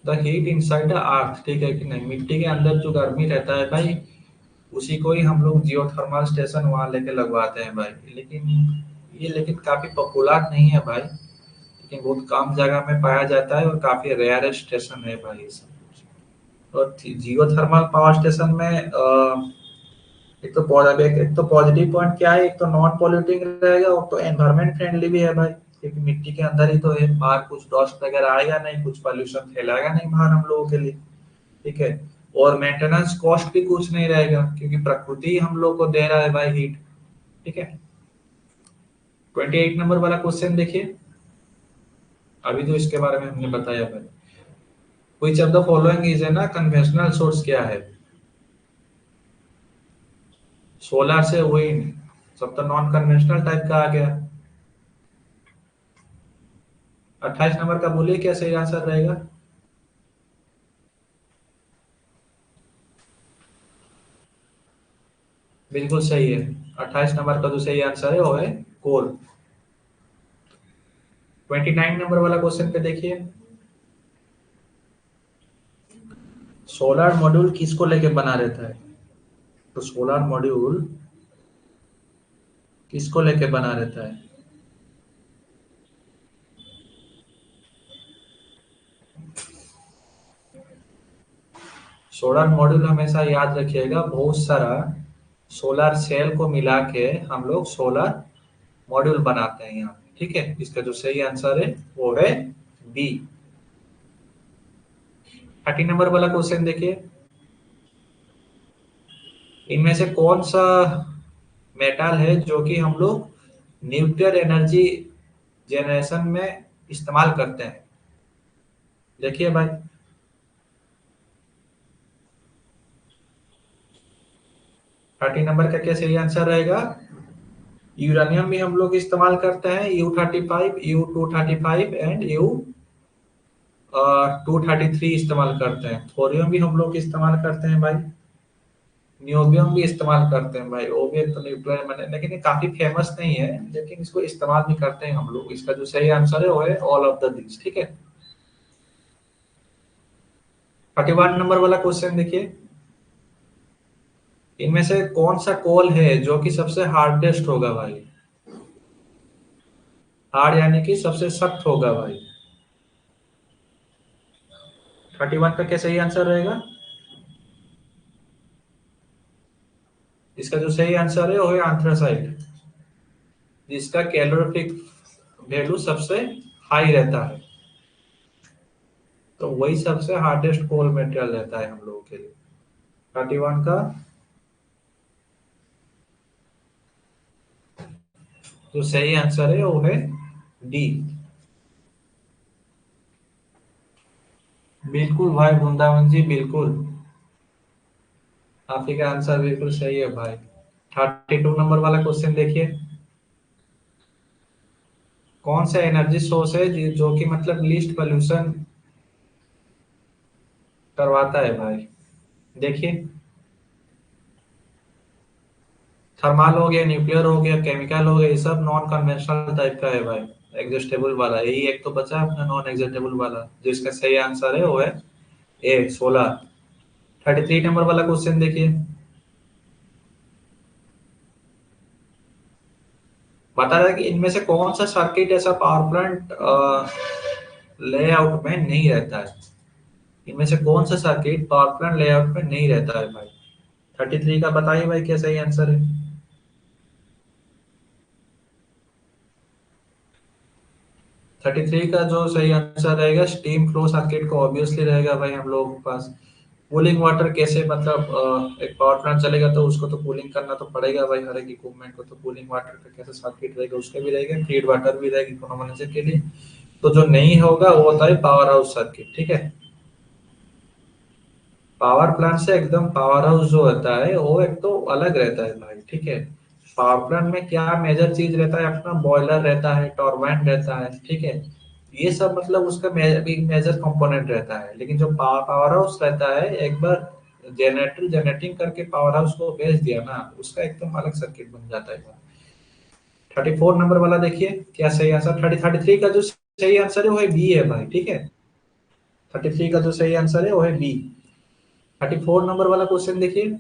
Speaker 1: The heat inside the earth, ठीक है कि नहीं, मिट्टी के अंदर जो गर्मी रहता है भाई, उसी को ही हम लोग जियोथर्मल स्टेशन वहां लेके लगवाते हैं भाई। लेकिन काफी पॉपुलर नहीं है भाई, लेकिन बहुत कम जगह में पाया जाता है और काफी रेयर स्टेशन है भाई ये सब। और जियोथर्मल पावर स्टेशन में एक तो पॉजिटिव पॉइंट क्या है, एक तो नॉन पॉल्यूटिंग रहेगा और तो एनवायरमेंट फ्रेंडली भी है भाई, क्योंकि मिट्टी के अंदर ही तो है, बाहर कुछ डस्ट वगैरह आएगा नहीं, कुछ पॉल्यूशन फैलाएगा नहीं बाहर हम लोगों के लिए, ठीक है। और मेंटेनेंस कॉस्ट भी कुछ नहीं रहेगा, क्योंकि प्रकृति हम लोग को दे रहा है भाई हीट, ठीक है। 28 नंबर वाला क्वेश्चन देखिए, अभी तो इसके बारे में हमने बताया भाई। Which of the following is a ना कन्वेंशनल सोर्स, क्या है, सोलर से विंड, सब तो नॉन कन्वेंशनल टाइप का आ गया। 28 नंबर का बोलिए क्या सही आंसर रहेगा। बिल्कुल सही है, 28 नंबर का जो सही आंसर है वो है कोल। 29 नंबर वाला क्वेश्चन पे देखिए, सोलर मॉड्यूल किसको लेके बना रहता है, तो सोलर मॉड्यूल किसको लेके बना रहता है। सोलर मॉड्यूल हमेशा याद रखिएगा, बहुत सारा सोलर सेल को मिला के हम लोग सोलर मॉड्यूल बनाते हैं यहाँ पे, ठीक है। इसका जो सही आंसर है वो है बी। 30 नंबर वाला क्वेश्चन देखिए, इनमें से कौन सा मेटल है जो कि हम लोग न्यूक्लियर एनर्जी जनरेशन में इस्तेमाल करते हैं, देखिए भाई। 30 नंबर का क्या सही आंसर रहेगा, यूरेनियम भी हम लोग इस्तेमाल करते हैं, U35, U235 एंड U233 इस्तेमाल करते हैं। थोरियम भी हम लोग इस्तेमाल करते हैं भाई, नियोबियम भी इस्तेमाल करते हैं भाई, वो भी एक तो न्यूक्लियर मैंने, लेकिन ये काफी फेमस नहीं है, लेकिन इसको इस्तेमाल भी करते हैं हम लोग। इसका जो सही आंसर है वो है ऑल ऑफ द दिस, ठीक है। 31 नंबर वाला क्वेश्चन देखिए, इनमें से कौन सा कोल है जो कि सबसे हार्डेस्ट होगा भाई, हार्ड यानी कि सबसे सख्त होगा भाई। 31 का क्या सही आंसर रहेगा, इसका जो सही आंसर है वो है एंथ्रासाइट, जिसका कैलोरीफिक वैल्यू सबसे हाई रहता है, तो वही सबसे हार्डेस्ट कोल मेटेरियल रहता है हम लोगों के लिए। 31 का जो सही आंसर है वो है डी। बिल्कुल भाई वृंदावन जी, बिल्कुल आप ही का आंसर बिल्कुल सही है भाई। 32 नंबर वाला क्वेश्चन देखिए, कौन सा एनर्जी सोर्स है जो कि मतलब लीस्ट पोल्यूशन करवाता है भाई, देखिए। थर्मल हो गया, न्यूक्लियर हो गया, केमिकल हो गया, ये सब नॉन कन्वेंशनल टाइप का है भाई। एग्जॉस्टेबल वाला यही एक तो बचा है अपना नॉन एग्जॉस्टेबल वाला, जिसका सही आंसर है वो है ए 16। 33 नंबर वाला क्वेश्चन देखिए, बता रहा है कि इनमें से कौन सा सर्किट ऐसा पावर प्लांट लेआउट में नहीं रहता है, इनमें से कौन सा सर्किट पावर प्लांट लेआउट में नहीं रहता है भाई। 33 का बताइए भाई क्या सही आंसर है। 33 का जो सही आंसर रहेगा स्टीम फ्लो सर्किट को ऑब्वियसली रहेगा भाई हम लोगों के पास। कूलिंग वाटर कैसे, मतलब एक पावर प्लांट चलेगा तो उसको तो कूलिंग करना तो पड़ेगा भाई, हर एक इक्विपमेंट को, तो कूलिंग वाटर का कैसे सर्किट रहेगा, उसका भी रहेगा, फीड वाटर भी रहेगी इकोनॉमाइजर के लिए। तो जो नहीं होगा वो होता है पावर हाउस सर्किट, ठीक है। पावर प्लांट से एकदम पावर हाउस जो होता है वो एक तो अलग रहता है भाई, ठीक है। पावर प्लांट में क्या मेजर चीज रहता है अपना, बॉयलर रहता है, टरबाइन रहता है, ठीक है। ये सब मतलब उसका मेजर कंपोनेंट रहता है। लेकिन जो पावर हाउस रहता है, एक बार जनरेटर जनरेटिंग करके पावर हाउस को बेच दिया ना, उसका एकदम अलग सर्किट बन जाता है। 34 नंबर वाला देखिए क्या सही आंसर। 33 का जो सही आंसर है वो है बी है भाई, ठीक है। 33 का जो सही आंसर है वो है बी। 34 नंबर वाला क्वेश्चन देखिए,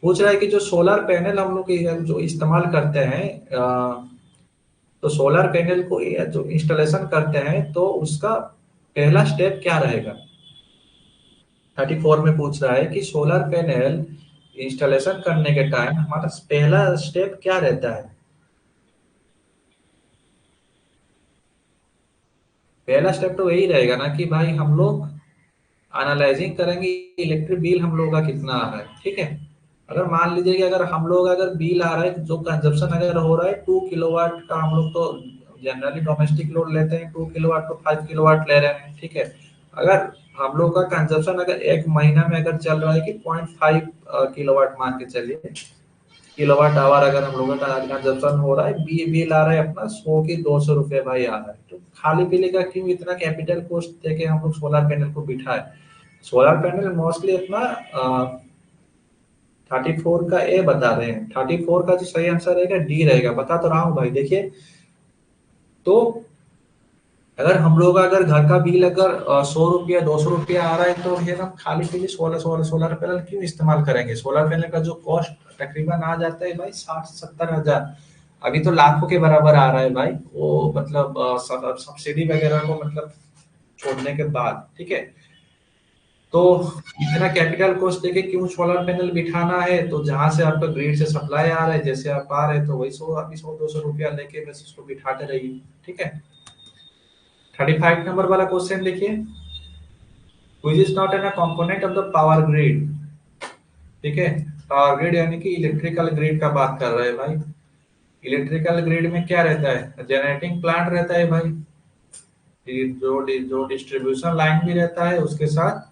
Speaker 1: पूछ रहा है कि जो सोलर पैनल हम लोग जो इस्तेमाल करते हैं, तो सोलर पैनल को जो इंस्टॉलेशन करते हैं तो उसका पहला स्टेप क्या रहेगा। 34 में पूछ रहा है कि सोलर पैनल इंस्टॉलेशन करने के टाइम हमारा पहला स्टेप क्या रहता है। पहला स्टेप तो यही रहेगा ना कि भाई हम लोग एनालाइजिंग करेंगे इलेक्ट्रिक बिल हम लोग का कितना आ रहा है, ठीक है। अगर मान लीजिए कि अगर हम लोग अगर बिल आ रहा है, जो कंजप्शन अगर हो रहा है 2 किलोवाट का, हम लोग तो जनरली डोमेस्टिक लोड लेते हैं 2 किलोवाट तो 5 किलोवाट ले रहे हैं, ठीक है। अगर हम लोग का कंजप्शन अगर एक महीना में अगर चल रहा है कि 0.5 किलोवाट मान के चलिए, किलोवाट आवर अगर हम लोगों का कंजप्शन हो रहा है, बिल आ रहा है अपना 100 की 200 रुपये भाई आ रहा है, तो खाली पीले का क्यों इतना कैपिटल कॉस्ट देके हम लोग सोलर पैनल को बिठाए। सोलर पैनल मोस्टली अपना 34 का ए बता रहे हैं। 34 का जो सही आंसर रहेगा डी रहेगा, बता तो रहा हूँ भाई। देखिए, तो अगर हम लोग अगर घर का बिल अगर 100 रुपया 200 रुपया आ रहा है, तो ये हम खाली के लिए सोलर सोलर सोलर पैनल क्यों इस्तेमाल करेंगे। सोलर पैनल का जो कॉस्ट तकरीबन आ जाता है भाई 60-70 हजार। अभी तो लाखों के बराबर आ रहा है भाई वो, मतलब सब्सिडी वगैरह को मतलब छोड़ने के बाद, ठीक है। तो इतना कैपिटल कॉस्ट देके क्यों सोलर पैनल बिठाना है। तो जहां से आपका ग्रिड से सप्लाई आ रहा है, जैसे आप आ रहे हैं तो वही 100 200 रुपया लेके बस उसको बिठाते रहिए, ठीक है। 35 नंबर वाला क्वेश्चन देखिए, which is not an a component of the power grid, ठीक है। पावर ग्रिड यानी कि इलेक्ट्रिकल ग्रिड का बात कर रहे हैं भाई। इलेक्ट्रिकल ग्रिड में क्या रहता है, जनरेटिंग प्लांट रहता है भाई, जो डिस्ट्रीब्यूशन लाइन भी रहता है, उसके साथ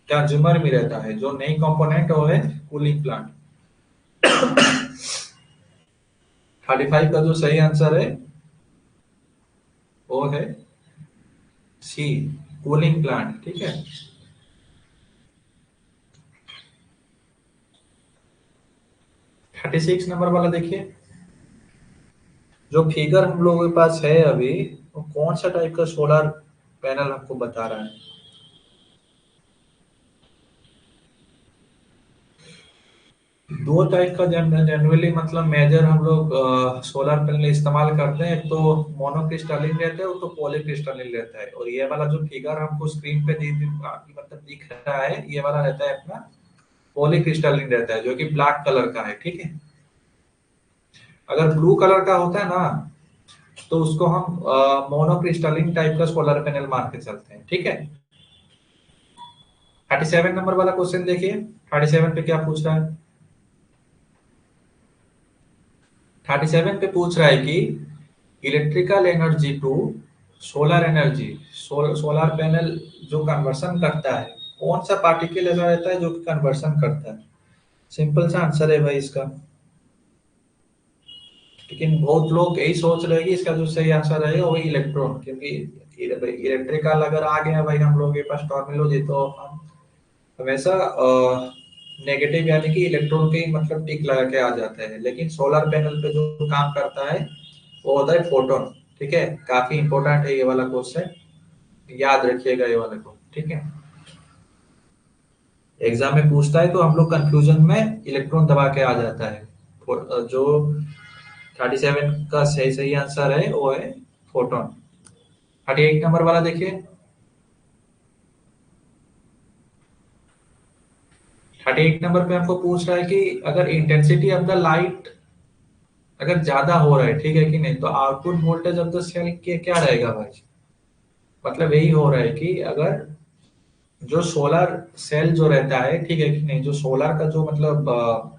Speaker 1: कंज्यूमर भी रहता है। जो नई कंपोनेंट वो है कूलिंग प्लांट। 35 का जो सही आंसर है वो है सी, कूलिंग प्लांट, ठीक है। 36 नंबर वाला देखिए, जो फिगर हम लोगों के पास है अभी, वो कौन सा टाइप का सोलर पैनल हमको बता रहा है। दो टाइप का जनरली मतलब मेजर हम लोग सोलर पैनल इस्तेमाल करते हैं। एक तो मोनोक्रिस्टलिन रहता है, वो तो पॉलीक्रिस्टलिन रहता है। और ये वाला जो फिगर हमको स्क्रीन पे मतलब दिख रहा है, ये वाला रहता है अपना पॉलीक्रिस्टलिन रहता है, जो कि ब्लैक कलर का है, ठीक है। अगर ब्लू कलर का होता है ना, तो उसको हम मोनोक्रिस्टलिन टाइप का सोलर पैनल मान के चलते हैं, ठीक है। 37 नंबर वाला क्वेश्चन देखिए, 37 पे क्या पूछ रहा है। 37 पे पूछ रहा है कि electrical energy to solar energy, solar panel जो कन्वर्सन करता है, कौन सा पार्टिकल ऐसा रहता है जो कि कन्वर्सन करता है। सिंपल सा आंसर है भाई इसका। लेकिन बहुत लोग यही सोच रहे हैं कि इसका जो सही आंसर रहेगा वही इलेक्ट्रॉन, क्योंकि इलेक्ट्रिकल अगर आ गया भाई हम लोग के पास टर्मिनोलॉजी, तो हम हमेशा नेगेटिव यानी कि इलेक्ट्रॉन के ही मतलब टिक लगा के आ जाते हैं। लेकिन सोलर पैनल पे जो काम करता है वो होता है फोटोन, ठीक है। काफी इंपॉर्टेंट है ये वाला क्वेश्चन, याद रखिएगा ये वाले को, ठीक है। एग्जाम में पूछता है तो हम लोग कंफ्यूजन में इलेक्ट्रॉन दबा के आ जाता है। जो 37 का सही सही आंसर है वो है फोटोन। 38 नंबर वाला देखिए, 38 नंबर पे आपको पूछ रहा है कि अगर इंटेंसिटी ऑफ द लाइट अगर ज्यादा हो रहा है, ठीक है कि नहीं, तो output voltage of the cell के क्या रहेगा भाई। मतलब यही हो रहा है कि अगर जो सोलर सेल जो रहता है, ठीक है कि नहीं, जो सोलर का जो मतलब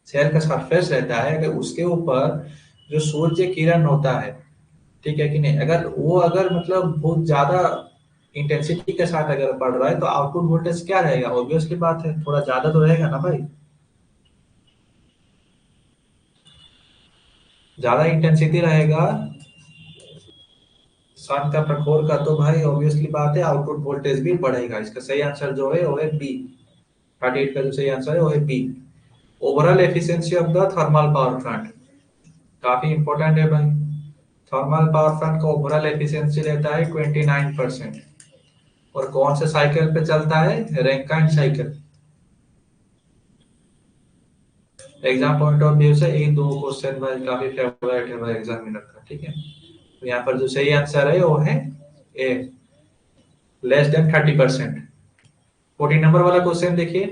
Speaker 1: सेल का सरफेस रहता है, अगर उसके ऊपर जो सूर्य किरण होता है, ठीक है कि नहीं, अगर मतलब बहुत ज्यादा इंटेंसिटी के साथ अगर पड़ रहा है तो आउटपुट वोल्टेज क्या रहेगा, ऑब्वियसली बात है थोड़ा ज्यादा तो रहेगा ना भाई। ज्यादा इंटेंसिटी रहेगा सन का प्रखर का, तो भाई ऑब्वियसली बात है आउटपुट वोल्टेज भी बढ़ेगा। इसका सही आंसर जो है वो है बी। 38 का जो सही आंसर है वो है B. Overall efficiency of the thermal power plant, काफी इंपॉर्टेंट है भाई। थर्मल पावर प्लांट का ओवरऑल एफिशिएंसी रहता है 29%। और कौन से साइकिल पे चलता है, Rankine cycle. Exam point of view से ये दो क्वेश्चन भाई काफी फेवरेट है भाई एग्जामिनर का, ठीक है। तो यहाँ पर जो सही आंसर है वो है ए, लेस देन 30%। 14 नंबर वाला क्वेश्चन देखिए,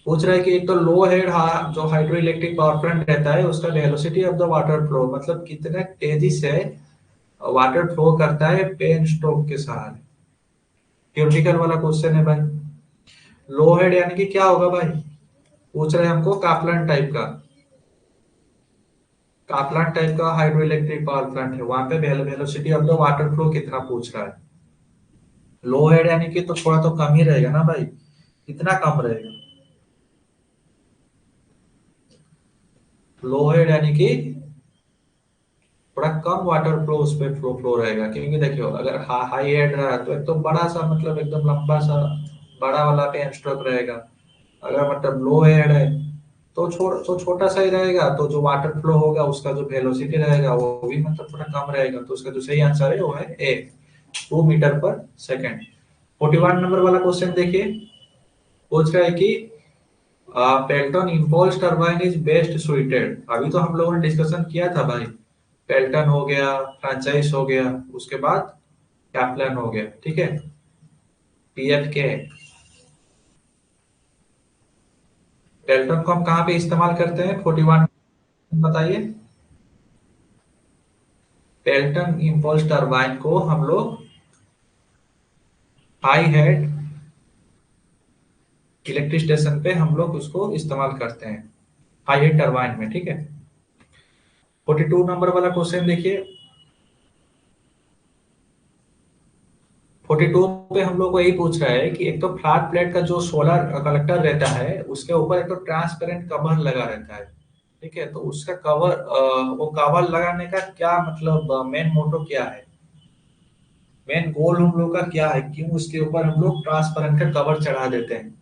Speaker 1: पूछ रहा है कि एक तो लो हेड जो हाइड्रो इलेक्ट्रिक पावर प्लांट रहता है उसका velocity of the water flow, मतलब कितने तेजी से वाटर फ्लो करता है पेन स्ट्रोक के सहारे। थ्योरेटिकल वाला क्वेश्चन है भाई। लो हेड यानी कि क्या होगा भाई, पूछ रहे हैं हमको कापलान टाइप का। कापलान टाइप का हाइड्रो इलेक्ट्रिक पावर प्लांट है, वहां पे velocity of the water flow कितना पूछ रहा है। लो हेड यानी कि तो थोड़ा तो कम ही रहेगा ना भाई, कितना कम रहेगा। लो हेड यानी कि थोड़ा कम वाटर फ्लो उस पे फ्लो रहेगा, क्योंकि देखियो अगर हाई हेड रहा तो एक तो बड़ा सा मतलब एकदम लंबा सा बड़ा वाला पेन स्ट्रोक रहेगा। अगर मतलब लो हेड है तो छोटा सा ही रहेगा, तो जो वाटर फ्लो होगा उसका जो वेलोसिटी रहेगा वो भी मतलब थोड़ा कम रहेगा। तो उसका जो सही आंसर है वो है ए, 2 मीटर पर सेकेंड। 41 नंबर वाला क्वेश्चन देखिए, पूछ रहा है कि Pelton impulse turbine is best suited. अभी तो हम लोगों ने डिस्कशन किया था भाई, पेल्टन हो गया, फ्रेंचाइज हो गया, उसके बाद कैप्लन हो गया, ठीक है। पीएफके, पेल्टन को हम कहाँ पे इस्तेमाल करते हैं, 41 बताइए। पेल्टन इम्पल्स टरबाइन को हम लोग हाई हेड इलेक्ट्रिक स्टेशन पे हम लोग उसको इस्तेमाल करते हैं, हाई हेड टरबाइन में, ठीक है। 42 नंबर वाला क्वेश्चन देखिए, 42 पे हम लोग को यही पूछ रहा है कि एक तो फ्लैट प्लेट का जो सोलर कलेक्टर रहता है उसके ऊपर एक तो ट्रांसपेरेंट कवर लगा रहता है, ठीक है। तो उसका कवर वो कवर लगाने का क्या मतलब मेन मोटो क्या है, मेन गोल हम लोग का क्या है, क्यों उसके ऊपर हम लोग ट्रांसपेरेंट का कवर चढ़ा देते हैं।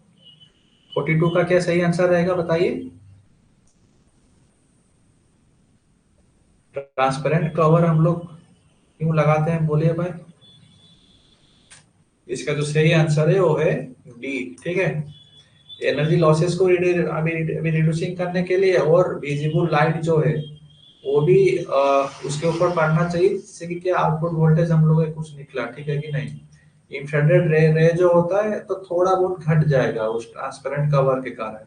Speaker 1: 42 का क्या सही आंसर रहेगा बताइए। ट्रांसपेरेंट कवर हम लोग क्यों लगाते हैं बोलिए भाई। इसका जो सही आंसर है वो है डी, ठीक है। एनर्जी लॉसेस को अभी रिड्यूसिंग करने के लिए, और विजिबल लाइट जो है वो भी उसके ऊपर पड़ना चाहिए, जिससे कि क्या आउटपुट वोल्टेज हम लोग का कुछ निकला, ठीक है कि नहीं। इंफ्रारेड रे जो होता है तो थोड़ा बहुत घट जाएगा उस ट्रांसपेरेंट कवर के कारण।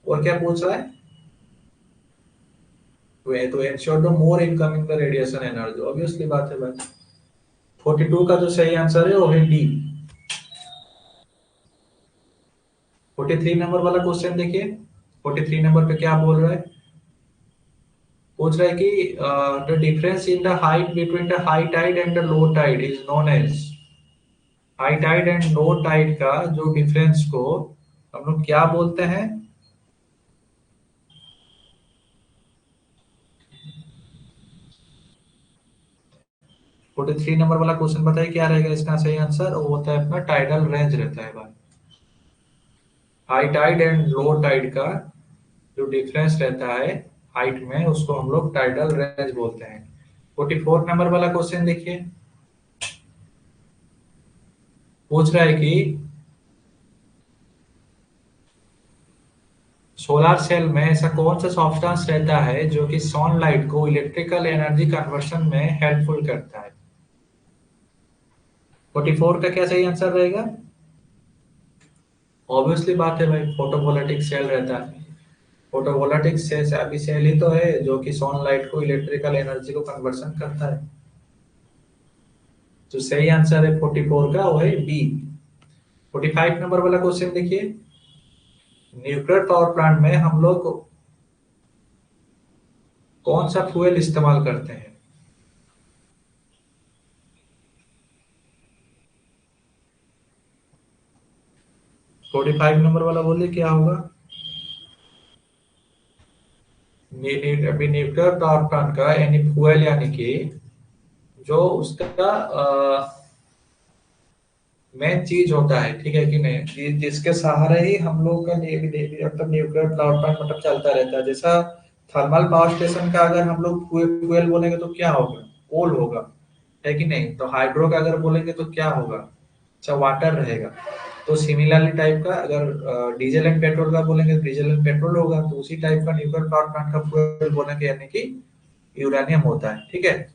Speaker 1: और क्या पूछ रहा है, तो ensure the more incoming the radiation energy, obviously बात है भाई। 42 का जो सही आंसर है वो है डी। 43 नंबर वाला क्वेश्चन देखिए, 43 नंबर पे क्या बोल रहा है, पूछ रहा है कि the difference in the height between the high tide and the low tide is known as. High tide and low tide का जो डिफरेंस को हम लोग क्या बोलते हैं। 43 नंबर वाला क्वेश्चन बताइए क्या रहेगा इसका सही आंसर, वो होता है अपना टाइडल रेंज रहता है भाई। High tide and low tide का जो डिफरेंस रहता है हाइट में उसको हम लोग टाइडल रेंज बोलते हैं। 44 नंबर वाला क्वेश्चन देखिए, पूछ रहा है कि सोलर सेल में ऐसा कौन सा सब्सटेंस रहता है जो कि सनलाइट को इलेक्ट्रिकल एनर्जी कन्वर्शन में हेल्पफुल करता है। 44 का क्या सही आंसर रहेगा, ऑब्वियसली बात है भाई फोटोवोल्टिक सेल रहता है। फोटोवोल्टिक सेल अभी सेल ही तो है जो कि सनलाइट को इलेक्ट्रिकल एनर्जी को कन्वर्शन करता है। जो सही आंसर है 44 का वो है बी। 45 नंबर वाला क्वेश्चन देखिए, न्यूक्लियर पावर प्लांट में हम लोग कौन सा फ्यूल इस्तेमाल करते हैं? 45 नंबर वाला बोलिए क्या होगा? अभी न्यूक्लियर पावर प्लांट का यानी फ्यूल यानी कि जो उसका मेन चीज होता है, ठीक है कि नहीं, जिसके सहारे ही हम लोग का मतलब न्यूक्लियर पावर प्लांट मतलब चलता रहता है। जैसा थर्मल पावर स्टेशन का अगर हम लोग फ्यूल बोलेंगे तो क्या होगा? कोल होगा, है कि नहीं? तो हाइड्रो का अगर बोलेंगे तो क्या होगा? अच्छा, वाटर रहेगा। तो सिमिलरली टाइप का अगर डीजल एंड पेट्रोल का बोलेंगे तो डीजल एंड पेट्रोल होगा। तो उसी टाइप का न्यूक्लियर पावर प्लांट का फ्यूल बोलेंगे यानी कि यूरेनियम होता है, ठीक है,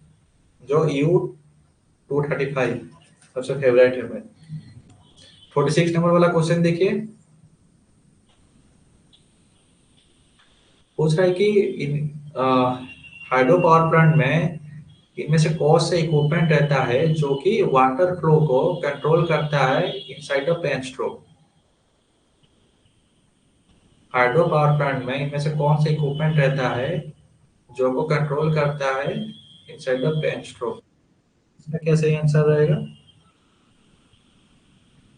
Speaker 1: जो U-235 सबसे फेवरेट है भाई। 46 नंबर वाला क्वेश्चन देखिए, पूछ रहा है कि इन हाइड्रो पावर प्लांट में इनमें से कौन सा इक्विपमेंट रहता है जो कि वाटर फ्लो को कंट्रोल करता है inside the pen stroke? Hydro power plant में इनमें से कौन सा इक्विपमेंट रहता है जो को कंट्रोल करता है इनसाइड द पेन स्ट्रोक? इसका क्या सही आंसर रहेगा?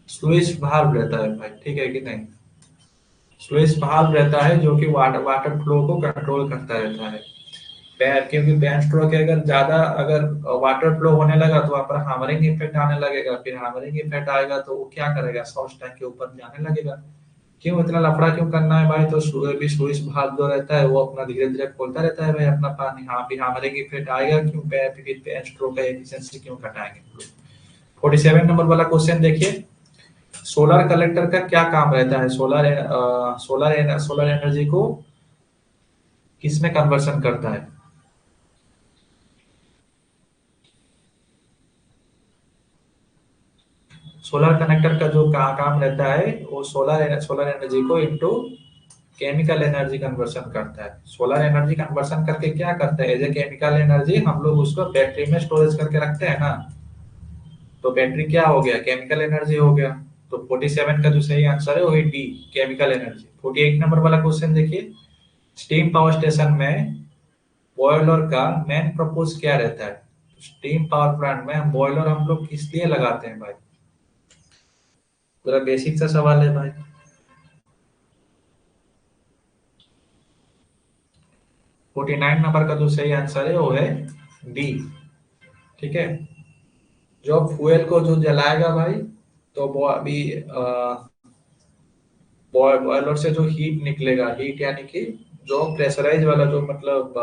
Speaker 1: स्लुइस वाल्व रहता है भाई, ठीक है कि नहीं? स्लुइस वाल्व रहता है जो कि वाटर वाटर फ्लो को कंट्रोल करता रहता है। क्योंकि पेन स्ट्रोक है, अगर ज्यादा अगर वाटर फ्लो होने लगा तो वहां पर हामरिंग इफेक्ट आने लगेगा। फिर हामरिंग इफेक्ट आएगा तो वो क्या करेगा? सॉस टैंक के ऊपर जाने लगेगा। क्यों इतना लफड़ा क्यों करना है भाई? तो भी स्लुइस भाग जो रहता है वो अपना धीरे धीरे खोलता रहता है भाई अपना पानी। हाँ, भी हामरिंग इफेक्ट आएगा क्यों? फिर पेन स्ट्रोक का एफिशिएंसी क्यों घटाएंगे? 47 नंबर वाला क्वेश्चन देखिए, सोलर कलेक्टर का क्या काम रहता है? सोलर एनर्जी को किसमें कन्वर्सन करता है? सोलर कनेक्टर का जो काम रहता है वो सोलर एनर्जी को इनटू केमिकल एनर्जी कन्वर्सन करता है। सोलर एनर्जी कन्वर्सन करके क्या करता है? एज ए केमिकल एनर्जी हम लोग उसको बैटरी में स्टोरेज करके रखते हैं ना। तो बैटरी क्या हो गया? केमिकल एनर्जी हो गया। तो 47 का जो सही आंसर है वो है डी, केमिकल एनर्जी। 48 नंबर वाला क्वेश्चन देखिए, स्टीम पावर स्टेशन में बॉयलर का मेन पर्पस क्या रहता है? स्टीम पावर प्लांट में बॉयलर हम लोग किस लिए लगाते हैं भाई? पूरा बेसिक सा सवाल है भाई। 49 नंबर का जो सही आंसर है वो है डी, ठीक है। जो फ्यूल को जो जलाएगा भाई, तो वो अभी बॉयलर से जो हीट निकलेगा, हीट यानी कि जो प्रेशराइज वाला जो मतलब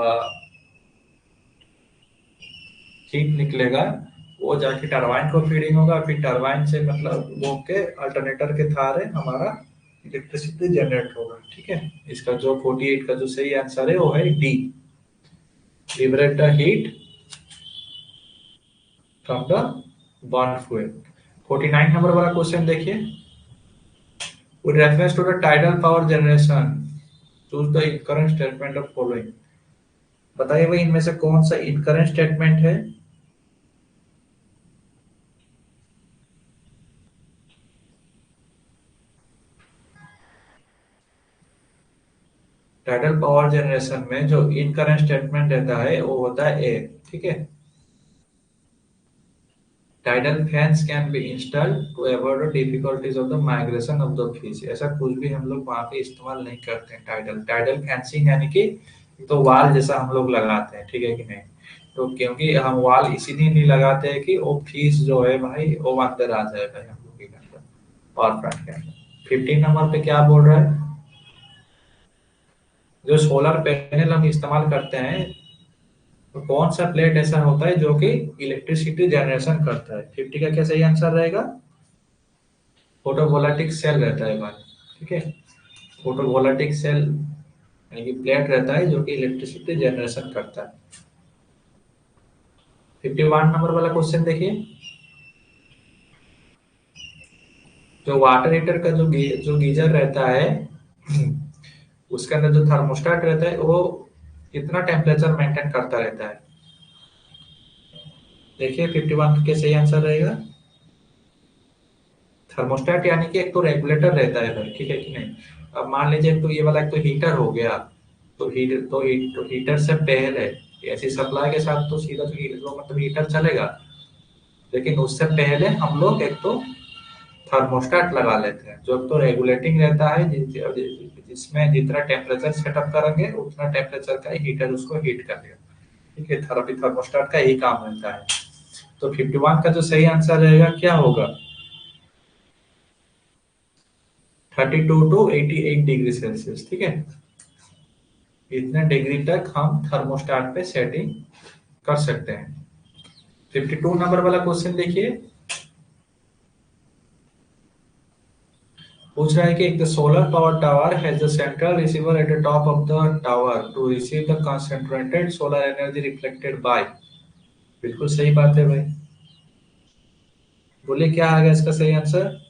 Speaker 1: हीट निकलेगा, वो जाके टरबाइन को फीडिंग होगा। फिर टरबाइन से मतलब वो के अल्टरनेटर के थारे हमारा इलेक्ट्रिसिटी जनरेट होगा, ठीक है। इसका जो 48 का जो सही आंसर है वो है D, liberate the heat from the burn fuel. 49 number वाला क्वेश्चन देखिए, with reference to the tidal power generation, choose the incorrect statement of following। बताइए भाई इनमें से कौन सा इनकरेंट स्टेटमेंट है? टाइडल पावर जनरेशन में जो इनकरेंट स्टेटमेंट रहता है वो होता है ए, ठीक है। Tidal fans can be installed to avoid the difficulties of the migration of the fish. ऐसा कुछ भी हम लोग वहां पे इस्तेमाल नहीं करते हैं। टाइडल टाइडल फैंसिंग यानी कि तो वाल जैसा हम लोग लगाते हैं, ठीक है कि नहीं? तो क्योंकि हम वाल इसीलिए नहीं लगाते हैं कि वो फिश जो है भाई वो अंदर आ जाए भाई हम लोग के अंदर, पावर प्लांट के अंदर। 15 नंबर पे क्या बोल रहा है? जो सोलर पैनल हम इस्तेमाल करते हैं, तो कौन सा प्लेट ऐसा होता है जो कि इलेक्ट्रिसिटी जनरेशन करता है? 50 का क्या सही आंसर रहेगा? फोटोवोल्टिक सेल रहता है भाई, ठीक है। फोटोवोल्टिक सेल यानी कि प्लेट रहता है जो कि इलेक्ट्रिसिटी जनरेशन करता है। 51 नंबर वाला क्वेश्चन देखिए, जो वाटर हीटर का जो गीजर रहता है उसके अंदर जो थर्मोस्टेट रहता है वो कितना टेम्परेचर मेंटेन करता रहता है? देखिए 51 का सही आंसर रहेगा थर्मोस्टेट यानी कि एक तो रेगुलेटर रहता है भाई, ठीक है कि नहीं? अब मान लीजिए तो ये वाला एक तो हीटर हो गया, तो हीटर से पहले एसी सप्लाई के साथ तो सीधा तो मतलब हीटर चलेगा, लेकिन उससे पहले हम लोग एक तो थर्मोस्टेट लगा लेते हैं, जो तो रेगुलेटिंग रहता है, जिसमें जितना टेम्परेचर सेटअप करेंगे उतना टेम्परेचर का हीटर उसको हीट कर देगा। ठीक है, थर्मोस्टेट का यही काम रहता है। तो 51 का जो सही आंसर रहेगा क्या होगा? 32 टू 88 डिग्री सेल्सियस। ठीक है, इतने डिग्री तक हम थर्मोस्टेट पे सेटिंग कर सकते हैं। 52 नंबर वाला क्वेश्चन देखिए, पूछ रहा है कि the solar power tower has a central receiver at the top of the tower to receive the concentrated solar energy reflected by. बिल्कुल सही बात है भाई, बोलिए क्या आ गया इसका सही आंसर?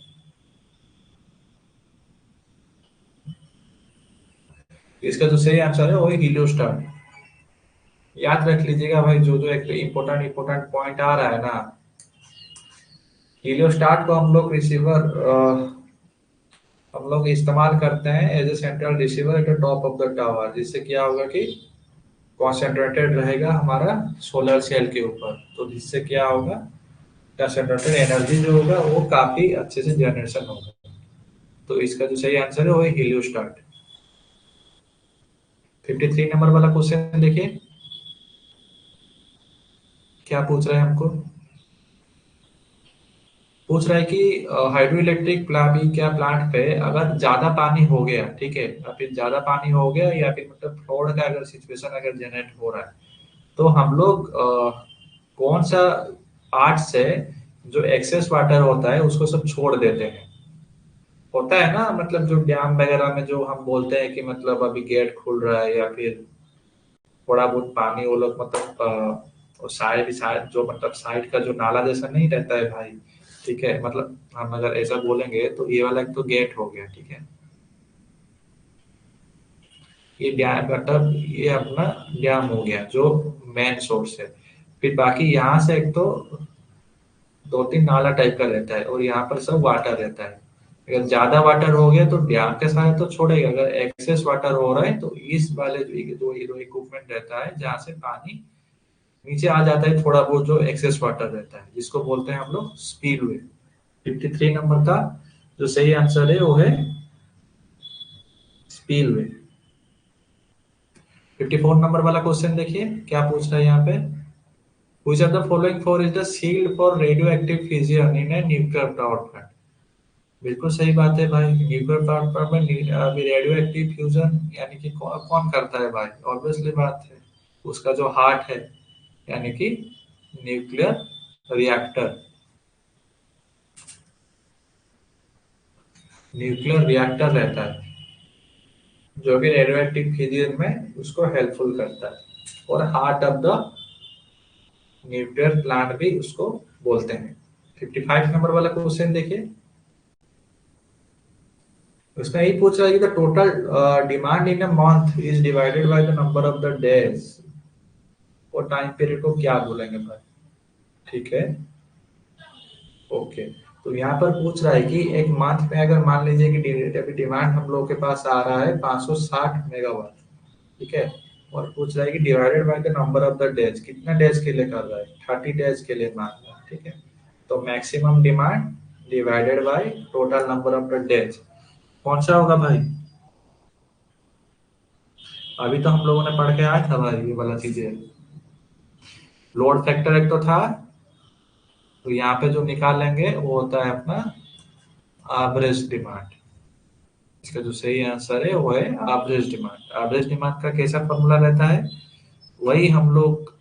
Speaker 1: इसका जो सही आंसर है वो है हीलियोस्टाट। याद रख लीजिएगा भाई, जो जो एक इम्पोर्टेंट इम्पोर्टेंट पॉइंट आ रहा है ना, हीलियोस्टाट को हम लोग रिसीवर हम लोग इस्तेमाल करते हैं as a central receiver at the top of the tower, जिससे क्या होगा कि कॉन्सेंट्रेटेड रहेगा हमारा सोलर सेल के ऊपर, तो जिससे क्या होगा, कंसंट्रेटेड एनर्जी जो होगा वो काफी अच्छे से जनरेशन होगा। तो इसका जो सही आंसर है वो है हीलियोस्टाट। 53 नंबर वाला क्वेश्चन देखिए, क्या पूछ रहे हैं हमको? पूछ रहा है कि हाइड्रो इलेक्ट्रिक प्लावी क्या प्लांट पे अगर ज्यादा पानी हो गया, ठीक है, या फिर ज्यादा पानी हो गया या फिर मतलब फ्लड का अगर सिचुएशन अगर जनरेट हो रहा है, तो हम लोग कौन सा पार्ट से जो एक्सेस वाटर होता है उसको सब छोड़ देते हैं? होता है ना, मतलब जो डैम वगैरह में जो हम बोलते हैं कि मतलब अभी गेट खुल रहा है या फिर थोड़ा बहुत पानी वो लोग मतलब वो साइड जो मतलब साइड का जो नाला जैसा नहीं रहता है भाई, ठीक है, मतलब हम अगर ऐसा बोलेंगे तो ये वाला तो गेट हो गया, ठीक है, ये डैम मतलब ये अपना डैम हो गया जो मेन सोर्स है। फिर बाकी यहाँ से एक तो दो तीन नाला टाइप का रहता है और यहाँ पर सब वाटर रहता है। अगर ज्यादा वाटर हो गया तो डैम के साथ तो छोड़ेगा, अगर एक्सेस वाटर हो रहा है तो इस वाले जो इक्विपमेंट रहता है जहाँ से पानी नीचे आ जाता है, थोड़ा बहुत जो एक्सेस वाटर रहता है जिसको बोलते हैं हम लोग स्पीलवे। 53 नंबर का जो सही आंसर है वो है स्पीलवे। 54 नंबर वाला क्वेश्चन देखिए, क्या पूछ रहा है यहाँ पे? Which of the following four is the shield for radioactive fission in a nuclear power plant? बिल्कुल सही बात है भाई, न्यूक्लियर पावर प्लांट में अभी रेडियो एक्टिव फ्यूजन यानी कि कौन करता है भाई? ऑब्वियसली बात है, उसका जो हार्ट है यानी कि न्यूक्लियर रिएक्टर। न्यूक्लियर रिएक्टर रहता है जो कि रेडियो एक्टिव फ्यूजन में उसको हेल्पफुल करता है, और heart of the nuclear plant भी उसको बोलते हैं। 55 नंबर वाला क्वेश्चन देखिए, उसमें यही पूछ रहा है कि the total demand in a month is divided by the number of the days, और टाइम पीरियड को क्या बोलेंगे भाई? ठीक है, ओके। तो यहाँ पर पूछ रहा है कि एक मंथ में अगर मान लीजिए कि अभी डिमांड हम लोग के पास आ रहा है 560 मेगावाट, ठीक है, और पूछ रहा है कि divided by the number of the days, कितना डेज के लिए कर रहा है? 30 डेज के लिए मान रहा है, ठीक है। तो maximum demand divided by total number of the days, कौन सा होगा भाई? अभी तो हम लोगों ने पढ़ के आया था भाई ये वाला चीजें। लोड फैक्टर एक तो था, तो यहाँ पे जो निकालेंगे वो होता है अपना एवरेज डिमांड। इसका जो सही आंसर है वो है एवरेज डिमांड। एवरेज डिमांड का कैसा फॉर्मूला रहता है? वही हम लोग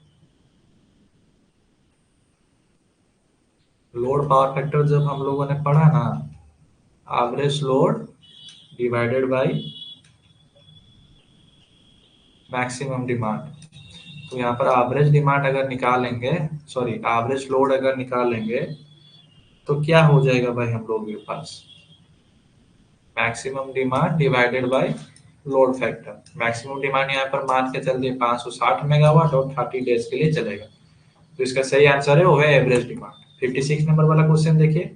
Speaker 1: लोड पावर फैक्टर जब हम लोगों ने पढ़ा ना, average load divided by maximum demand, तो यहाँ पर एवरेज डिमांड अगर निकालेंगे, सॉरी एवरेज लोड अगर निकालेंगे तो क्या हो जाएगा भाई हम लोगों के पास? Maximum demand divided by load factor. Maximum demand यहाँ पर मान के चल दिए 560 मेगावाट और 30 डेज के लिए चलेगा, तो इसका सही आंसर है वो है एवरेज डिमांड। 56 नंबर वाला क्वेश्चन देखिए,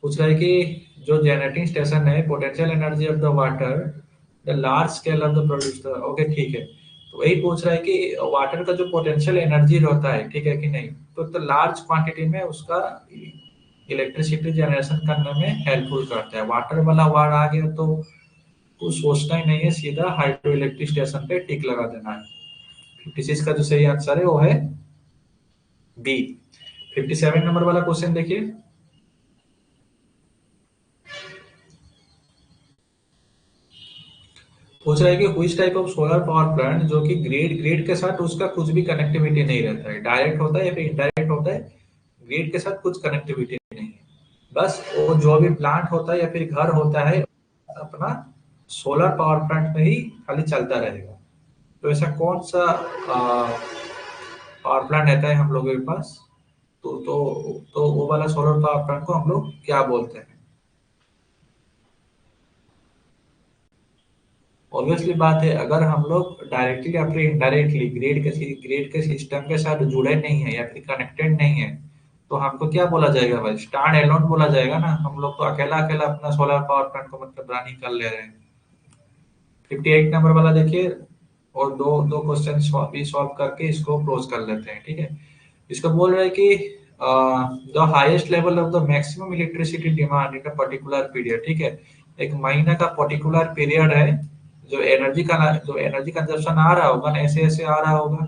Speaker 1: पूछ रहा है कि जो जनरेटिंग स्टेशन है potential energy of the water the large scale of the producer. Okay ठीक है, तो वही पूछ रहा है कि वाटर का जो पोटेंशियल एनर्जी रहता है, ठीक है कि नहीं, तो लार्ज क्वांटिटी में उसका इलेक्ट्रिसिटी जनरेशन करने में हेल्पफुल करता है। वाटर वाला वर्ड आ गया तो कुछ सोचना ही नहीं है, सीधा हाइड्रो इलेक्ट्रिक स्टेशन पे टिक लगा देना है। 56 का जो सही आंसर है वो है बी। 57 नंबर वाला क्वेश्चन देखिए। पूछ रहा है कि which type of solar power plant, जो कि ग्रिड ग्रिड के साथ उसका कुछ भी कनेक्टिविटी नहीं रहता है, डायरेक्ट होता है या फिर इनडायरेक्ट होता है, ग्रिड के साथ कुछ कनेक्टिविटी नहीं है, बस वो जो भी प्लांट होता है या फिर घर होता है अपना सोलर पावर प्लांट में ही खाली चलता रहेगा। तो ऐसा कौन सा पावर प्लांट रहता है हम लोगों के पास, तो वो वाला सोलर पावर प्लांट को हम लोग क्या बोलते हैं? ऑब्वियसली बात है, अगर हम लोग डायरेक्टली या फिर इनडायरेक्टली ग्रिड के सिस्टम के साथ जुड़े नहीं है या फिर कनेक्टेड नहीं है, तो हमको क्या बोला जाएगा भाई? स्टैंड एलोन बोला जाएगा ना। हम लोग तो अकेला अकेला अपना सोलर पावर प्लांट को मतलब रन कर ले रहे हैं। 58 नंबर वाला देखिए, और दो दो क्वेश्चन भी सॉल्व करके इसको क्लोज कर लेते हैं, ठीक है। इसको बोल रहे हैं कि the highest level of the maximum electricity demand in a particular period, ठीक है। एक महीना का पर्टिकुलर पीरियड है, जो एनर्जी कंजप्शन आ रहा होगा ना, ऐसे ऐसे आ रहा होगा,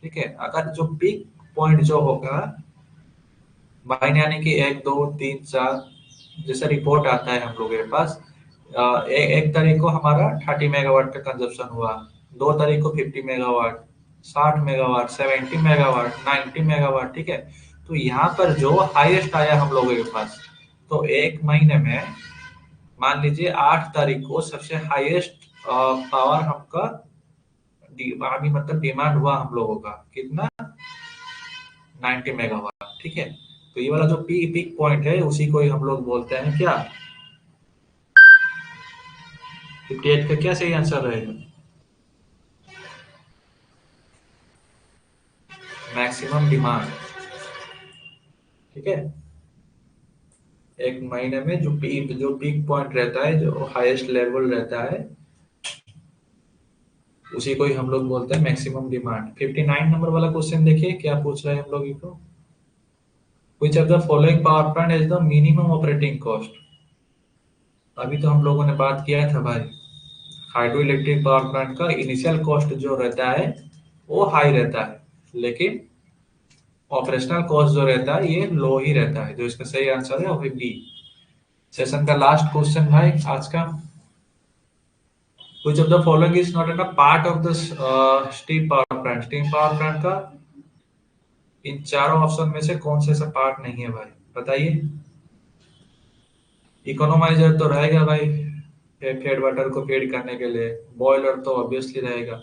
Speaker 1: ठीक है। अगर जो पीक पॉइंट जो होगा, महीने यानी कि 1 2 3 4, जैसे रिपोर्ट आता है हम लोगों के पास, एक तारीख को हमारा 30 मेगावाट का कंजप्शन हुआ, 2 तारीख को 50 मेगावाट, 60 मेगावाट, 70 मेगावाट, 90 मेगावाट, ठीक है। तो यहाँ पर जो हाईएस्ट आया हम लोगों के पास, तो एक महीने में मान लीजिए 8 तारीख को सबसे हाईएस्ट पावर हमका अभी मतलब डिमांड हुआ हम लोगों का कितना, 90 मेगावाट, ठीक है। तो ये वाला जो पीक पॉइंट है उसी को ही हम लोग बोलते हैं क्या, 58 का क्या सही आंसर रहेगा? मैक्सिमम डिमांड, ठीक है। एक महीने में जो पीक पॉइंट रहता है, जो हाईएस्ट लेवल रहता है, उसी को ही हम लोग बोलते हैं मैक्सिमम डिमांड। 59 नंबर वाला क्वेश्चन देखिए क्या पूछ रहा है हम लोग को। Which of the following power plant is the minimum operating cost? अभी तो हम लोगों ने बात किया था भाई, हाइड्रो इलेक्ट्रिक पावर प्लांट का इनिशियल कॉस्ट जो रहता है वो हाई रहता है, लेकिन ऑपरेशनल कॉस्ट जो रहता है ये लो ही रहता है। जो इसका सही आंसर है वो है बी। सेशन का लास्ट क्वेश्चन भाई आज का। Which of the following is not a part of the steam power plant? Steam power plant का इन चारों ऑप्शन में से कौन सा पार्ट नहीं है भाई, बताइए। इकोनोमाइजर तो रहेगा भाई, फेड वाटर को फेड करने के लिए। बॉयलर तो ऑब्वियसली रहेगा।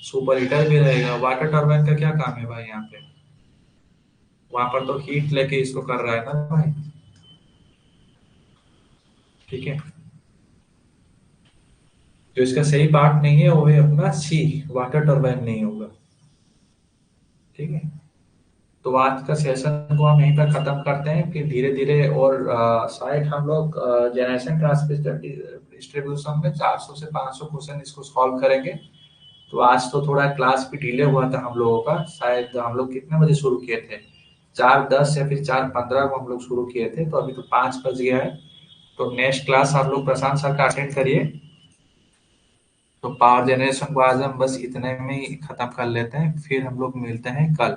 Speaker 1: सुपर हीटर भी रहेगा। वाटर टर्बाइन का क्या काम है भाई यहाँ पे? वहां पर तो हीट लेके इसको कर रहा है ना भाई, ठीक है। जो इसका सही पार्ट नहीं है वो है अपना सी, वाटर टर्बाइन नहीं होगा, ठीक है। तो आज का सेशन को हम यहीं पर खत्म करते हैं, फिर धीरे धीरे और शायद हम लोग जनरेशन ट्रांसमिशन डिस्ट्रीब्यूशन में 400 से 500 क्वेश्चन इसको सॉल्व करेंगे। तो आज तो थोड़ा क्लास भी डिले हुआ था हम लोगों का, शायद हम लोग कितने बजे शुरू किए थे, 4:10 या फिर 4:15 को हम लोग शुरू किए थे, तो अभी तो 5 बज गया है। तो नेक्स्ट क्लास आप लोग प्रशांत सर का अटेंड करिए। तो पावर जनरेशन को आज हम बस इतने में ही खत्म कर लेते हैं, फिर हम लोग मिलते हैं कल।